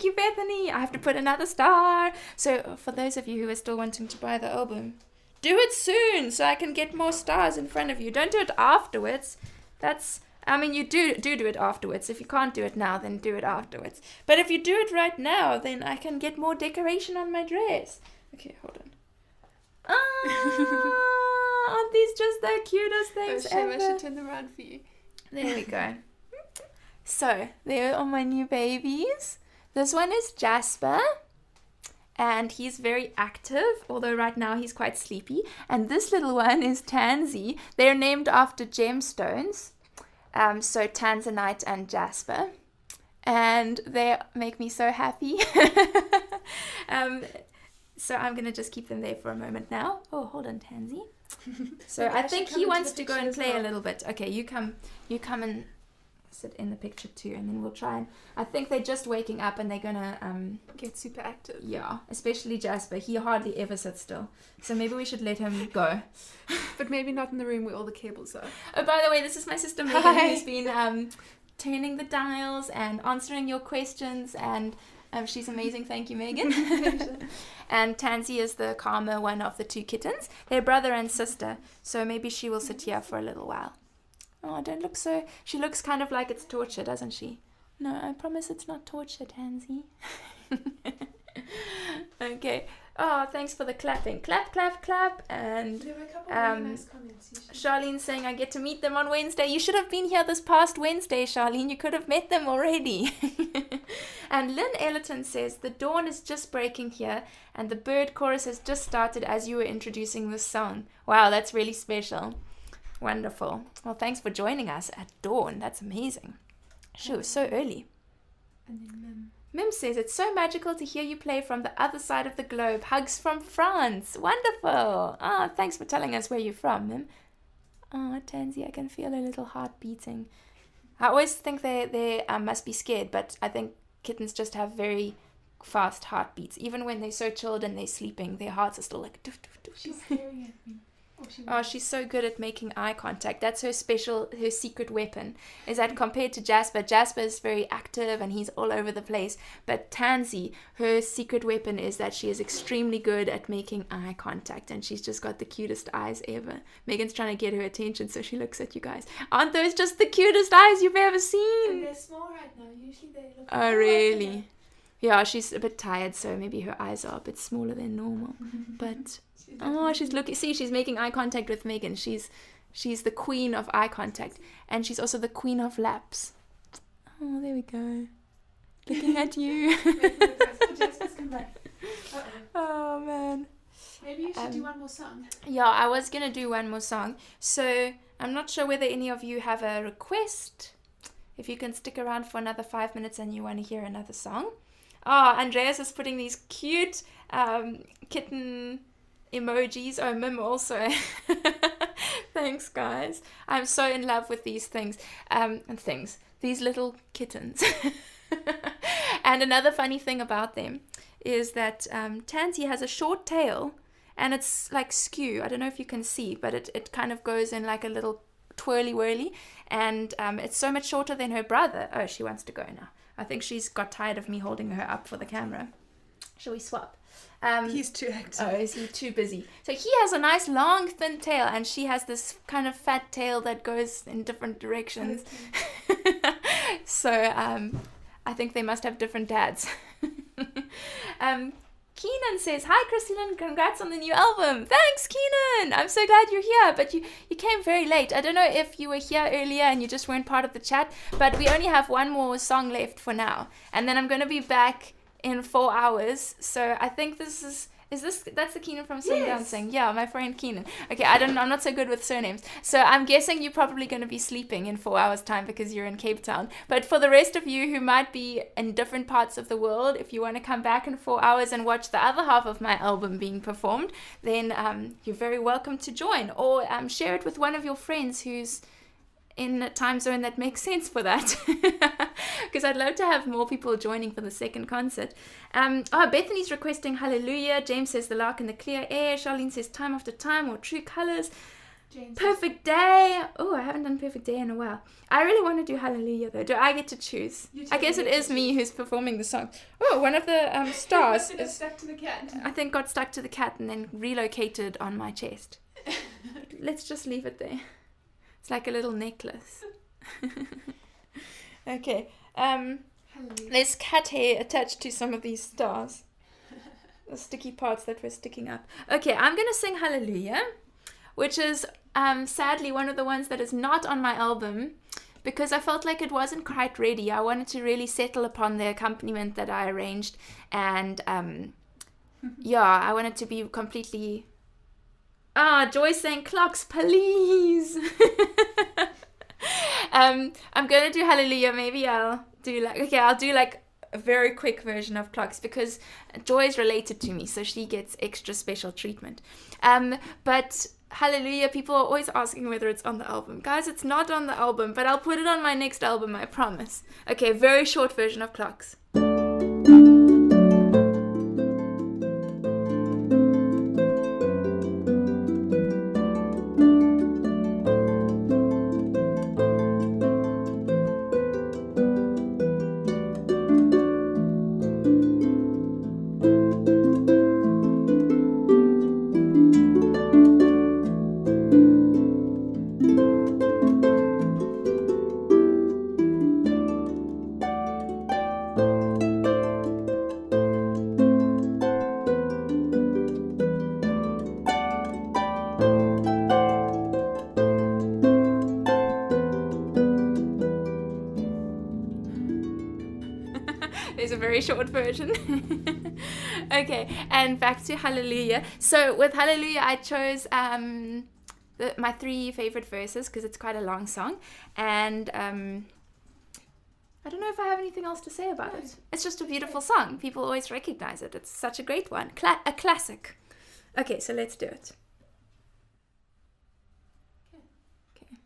Thank you, Bethany. I have to put another star. So for those of you who are still wanting to buy the album, do it soon so I can get more stars in front of you. Don't do it afterwards. You do it afterwards. If you can't do it now, then do it afterwards. But if you do it right now, then I can get more decoration on my dress. Okay, hold on. Aren't these just the cutest things ever? I should turn them around for you. There we go. So, there are my new babies. This one is Jasper, and he's very active, although right now he's quite sleepy. And this little one is Tansy. They're named after gemstones. So Tanzanite and Jasper, and they make me so happy. So I'm gonna just keep them there for a moment now. Oh, hold on, Tansy. So I think he wants to go and play a little bit. Okay, you come and sit in the picture too, and then we'll try and. I think they're just waking up and they're gonna get super active. Yeah, especially Jasper. He hardly ever sits still. So maybe we should let him go. But maybe not in the room where all the cables are. Oh, by the way, this is my sister Megan. Hi. Who's been turning the dials and answering your questions, and she's amazing. Thank you, Megan. And Tansy is the calmer one of the two kittens. They're brother and sister, so maybe she will sit here for a little while. Oh, don't look so... She looks kind of like it's torture, doesn't she? No, I promise it's not torture, Tansy. Okay. Oh, thanks for the clapping. Clap, clap, clap. And There were a couple of really nice comments. Charlene saying I get to meet them on Wednesday. You should have been here this past Wednesday, Charlene. You could have met them already. And Lynn Ellerton says, the dawn is just breaking here and the bird chorus has just started as you were introducing this song. Wow, that's really special. Wonderful. Well, thanks for joining us at dawn. That's amazing. Sure, so early. And then Mim says, it's so magical to hear you play from the other side of the globe. Hugs from France. Wonderful. Ah, thanks for telling us where you're from, Mim. Oh, Tansy, I can feel a little heart beating. I always think they must be scared, but I think kittens just have very fast heartbeats. Even when they're so chilled and they're sleeping, their hearts are still like... Doof, doof, doof, she's doof. staring at me. Oh, she's so good at making eye contact. That's her secret weapon, is that compared to Jasper is very active and he's all over the place. But Tansy, her secret weapon is that she is extremely good at making eye contact, and she's just got the cutest eyes ever. Megan's trying to get her attention, so she looks at you guys. Aren't those just the cutest eyes you've ever seen? And they're small right now. Usually they look... Oh, really? Yeah, she's a bit tired, so maybe her eyes are a bit smaller than normal. But... Oh, she's looking. See, she's making eye contact with Megan. She's the queen of eye contact, and she's also the queen of laps. Oh, there we go. Looking at you. Oh man. Maybe you should do one more song. Yeah, I was gonna do one more song. So I'm not sure whether any of you have a request. If you can stick around for another 5 minutes and you want to hear another song. Oh, Andreas is putting these cute kitten emojis. Oh, Mim also. Thanks, guys. I'm so in love with these things. These little kittens. And another funny thing about them is that Tansy has a short tail, and it's like skew. I don't know if you can see, but it kind of goes in like a little twirly whirly, and it's so much shorter than her brother. Oh, she wants to go now. I think she's got tired of me holding her up for the camera. Shall we swap? He's too active. Oh, is he too busy? So he has a nice long thin tail, and she has this kind of fat tail that goes in different directions. So I think they must have different dads. Keenan says, hi Christy-Lyn, congrats on the new album. Thanks, Keenan. I'm so glad you're here, but you came very late. I don't know if you were here earlier and you just weren't part of the chat, but we only have one more song left for now, and then I'm going to be back in 4 hours. So I think that's the Keenan from Swing Dancing. Yeah, my friend Keenan. Okay, I'm not so good with surnames. So I'm guessing you're probably going to be sleeping in 4 hours time because you're in Cape Town. But for the rest of you who might be in different parts of the world, if you want to come back in 4 hours and watch the other half of my album being performed, then you're very welcome to join, or share it with one of your friends who's in a time zone that makes sense for that, because I'd love to have more people joining for the second concert. Bethany's requesting Hallelujah. James says The Lark in the Clear Air. Charlene says Time After Time or True Colors. Jane's Perfect Day. Oh, I haven't done Perfect Day in a while. I really want to do Hallelujah though. Do I get to choose? I guess it is me who's performing the song. Oh, one of the stars is stuck to the cat. I think got stuck to the cat and then relocated on my chest. Let's just leave it there. It's like a little necklace. Okay. There's cat hair attached to some of these stars. The sticky parts that were sticking up. Okay, I'm going to sing Hallelujah, which is sadly one of the ones that is not on my album because I felt like it wasn't quite ready. I wanted to really settle upon the accompaniment that I arranged, and I wanted to be completely... Joy's saying clocks, please. I'm going to do Hallelujah. Maybe I'll do like a very quick version of clocks because Joy is related to me, so she gets extra special treatment. But Hallelujah, people are always asking whether it's on the album. Guys, it's not on the album, but I'll put it on my next album, I promise. Okay, very short version of clocks. There's a very short version. Okay, and back to Hallelujah. So with Hallelujah, I chose my 3 favorite verses because it's quite a long song, and I don't know if I have anything else to say about it. It's just a beautiful song. People always recognize it. It's such a great one. A classic. Okay, so let's do it. Okay.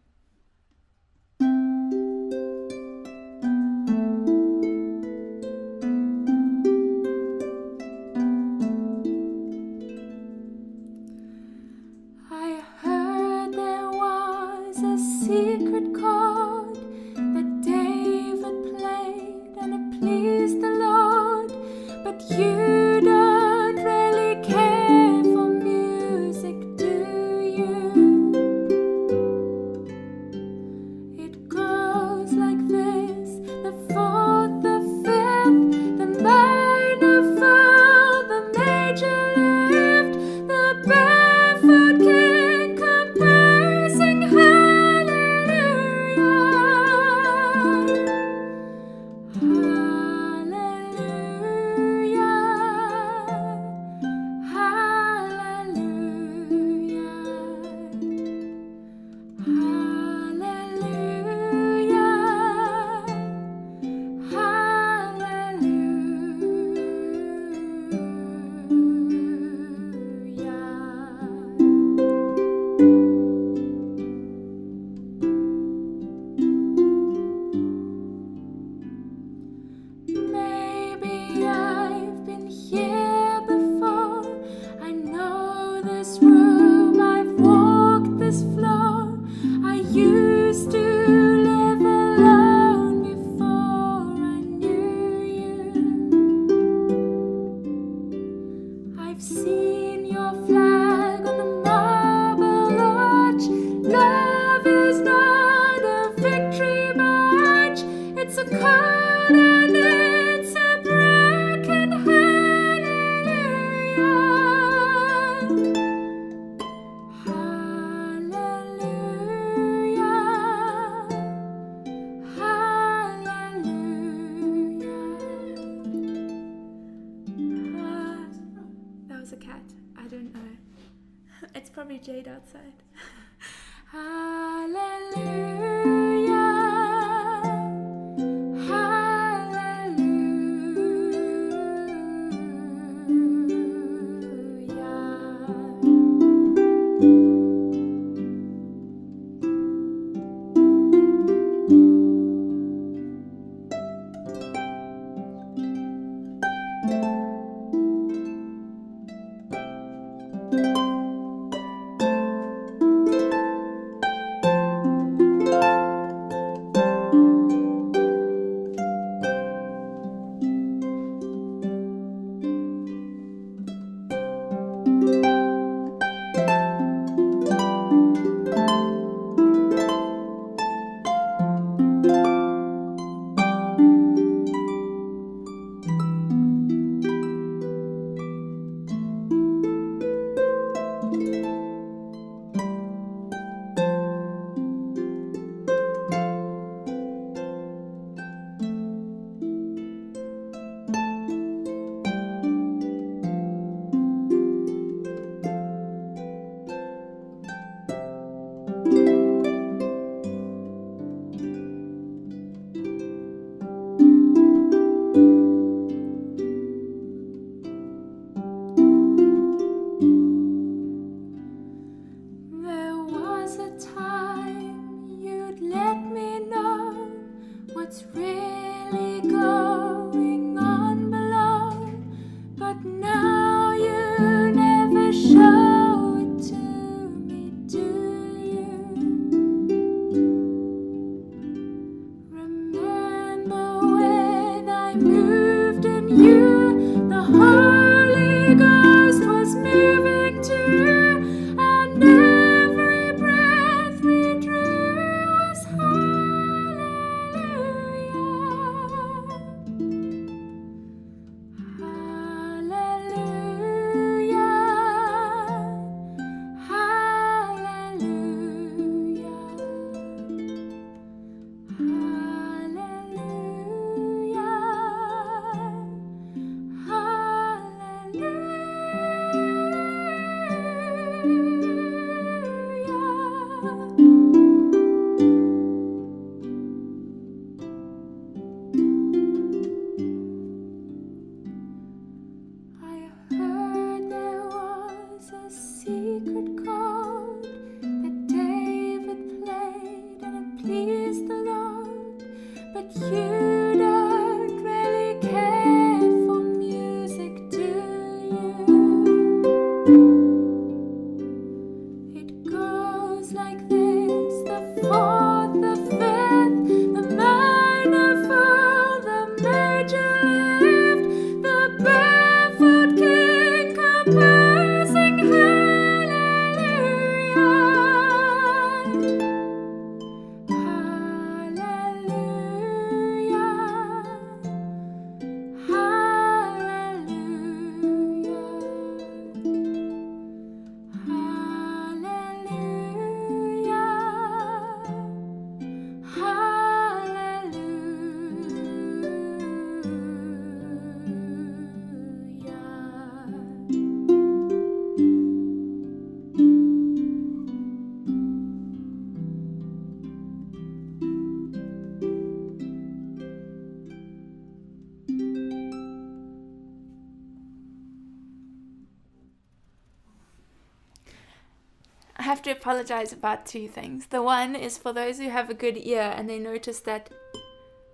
I heard there was a secret chord that David played and it pleased the Lord, but you don't really care for music, do you? It goes like this: the 4th, the 5th, the minor fall, the major lift, the barefoot king composing hallelujah, hallelujah, hallelujah, hallelujah, Maybe I've been here before. I know this room, I've walked this floor. I used to live alone before I knew you. I've seen your flag on the marble arch. Love is not a victory march. It's a call and it's a broken hallelujah. Hallelujah. Hallelujah. That was a cat. I don't know. It's probably Jade outside. Hallelujah. Hallelujah. please the Lord, but you don't really care for music, do you? It goes like this: the fourth, the fifth, the minor fall, the major lift, the barefoot king composing hallelujah, hallelujah, I have to apologize about two things. The one is for those who have a good ear and they notice that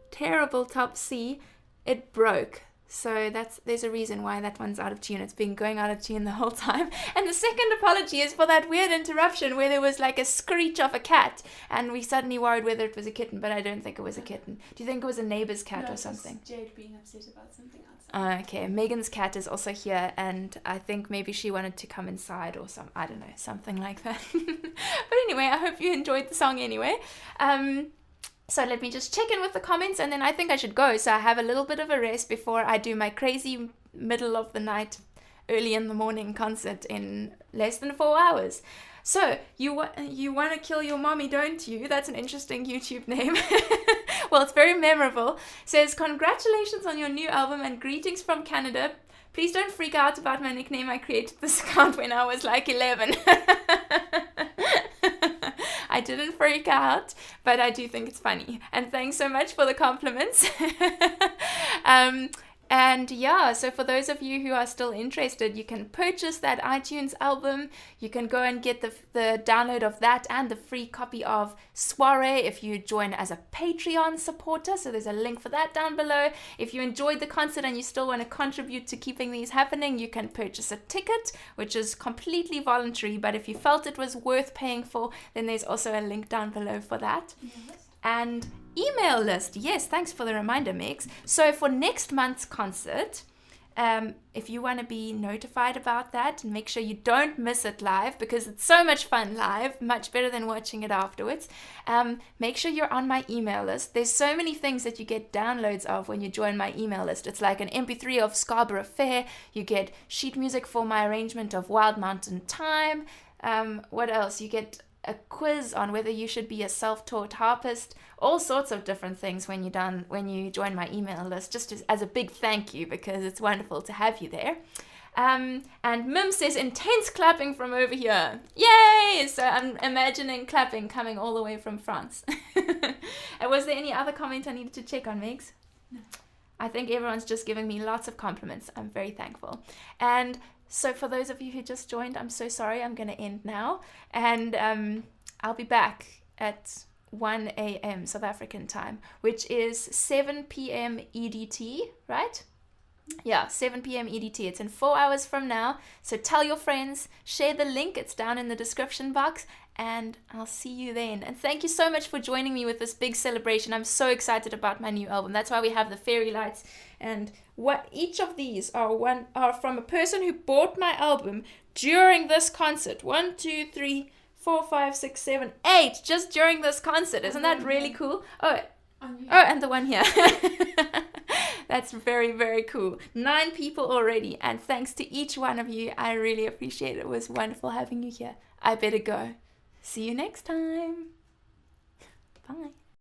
terrible top C, it broke. So there's a reason why that one's out of tune. It's been going out of tune the whole time. And the second apology is for that weird interruption where there was like a screech of a cat and we suddenly worried whether it was a kitten, but I don't think it was a kitten. Do you think it was a neighbor's cat or something? Jade being upset about something outside. Okay, Megan's cat is also here, and I think maybe she wanted to come inside or I don't know, something like that. But anyway, I hope you enjoyed the song anyway. So let me just check in with the comments, and then I think I should go. So I have a little bit of a rest before I do my crazy middle of the night, early in the morning concert in less than 4 hours. So you want to kill your mommy, don't you? That's an interesting YouTube name. Well, it's very memorable. Says, congratulations on your new album and greetings from Canada. Please don't freak out about my nickname. I created this account when I was like 11. I didn't freak out, but I do think it's funny. And thanks so much for the compliments. And yeah, so for those of you who are still interested, you can purchase that iTunes album. You can go and get the download of that and the free copy of Soiree if you join as a Patreon supporter. So there's a link for that down below. If you enjoyed the concert and you still want to contribute to keeping these happening, you can purchase a ticket, which is completely voluntary. But if you felt it was worth paying for, then there's also a link down below for that. Yes. And email list. Yes, thanks for the reminder, Megs. So for next month's concert, if you want to be notified about that, and make sure you don't miss it live, because it's so much fun live, much better than watching it afterwards. Make sure you're on my email list. There's so many things that you get downloads of when you join my email list. It's like an MP3 of Scarborough Fair. You get sheet music for my arrangement of Wild Mountain Time. What else? You get a quiz on whether you should be a self-taught harpist, all sorts of different things when you join my email list, just as a big thank you, because it's wonderful to have you there. And Mim says, intense clapping from over here. Yay! So I'm imagining clapping coming all the way from France. And was there any other comment I needed to check on, Megs? No. I think everyone's just giving me lots of compliments. I'm very thankful. And so for those of you who just joined, I'm so sorry. I'm going to end now. And I'll be back at 1 a.m. South African time, which is 7 p.m. EDT, right? Yeah, 7 p.m. EDT. It's in 4 hours from now. So tell your friends, share the link. It's down in the description box. And I'll see you then. And thank you so much for joining me with this big celebration. I'm so excited about my new album. That's why we have the fairy lights. And what each of these are from a person who bought my album during this concert. 1, 2, 3, 4, 5, 6, 7, 8. Just during this concert. Isn't that really cool? Oh, and the one here. That's very, very cool. 9 people already. And thanks to each one of you. I really appreciate it. It was wonderful having you here. I better go. See you next time. Bye.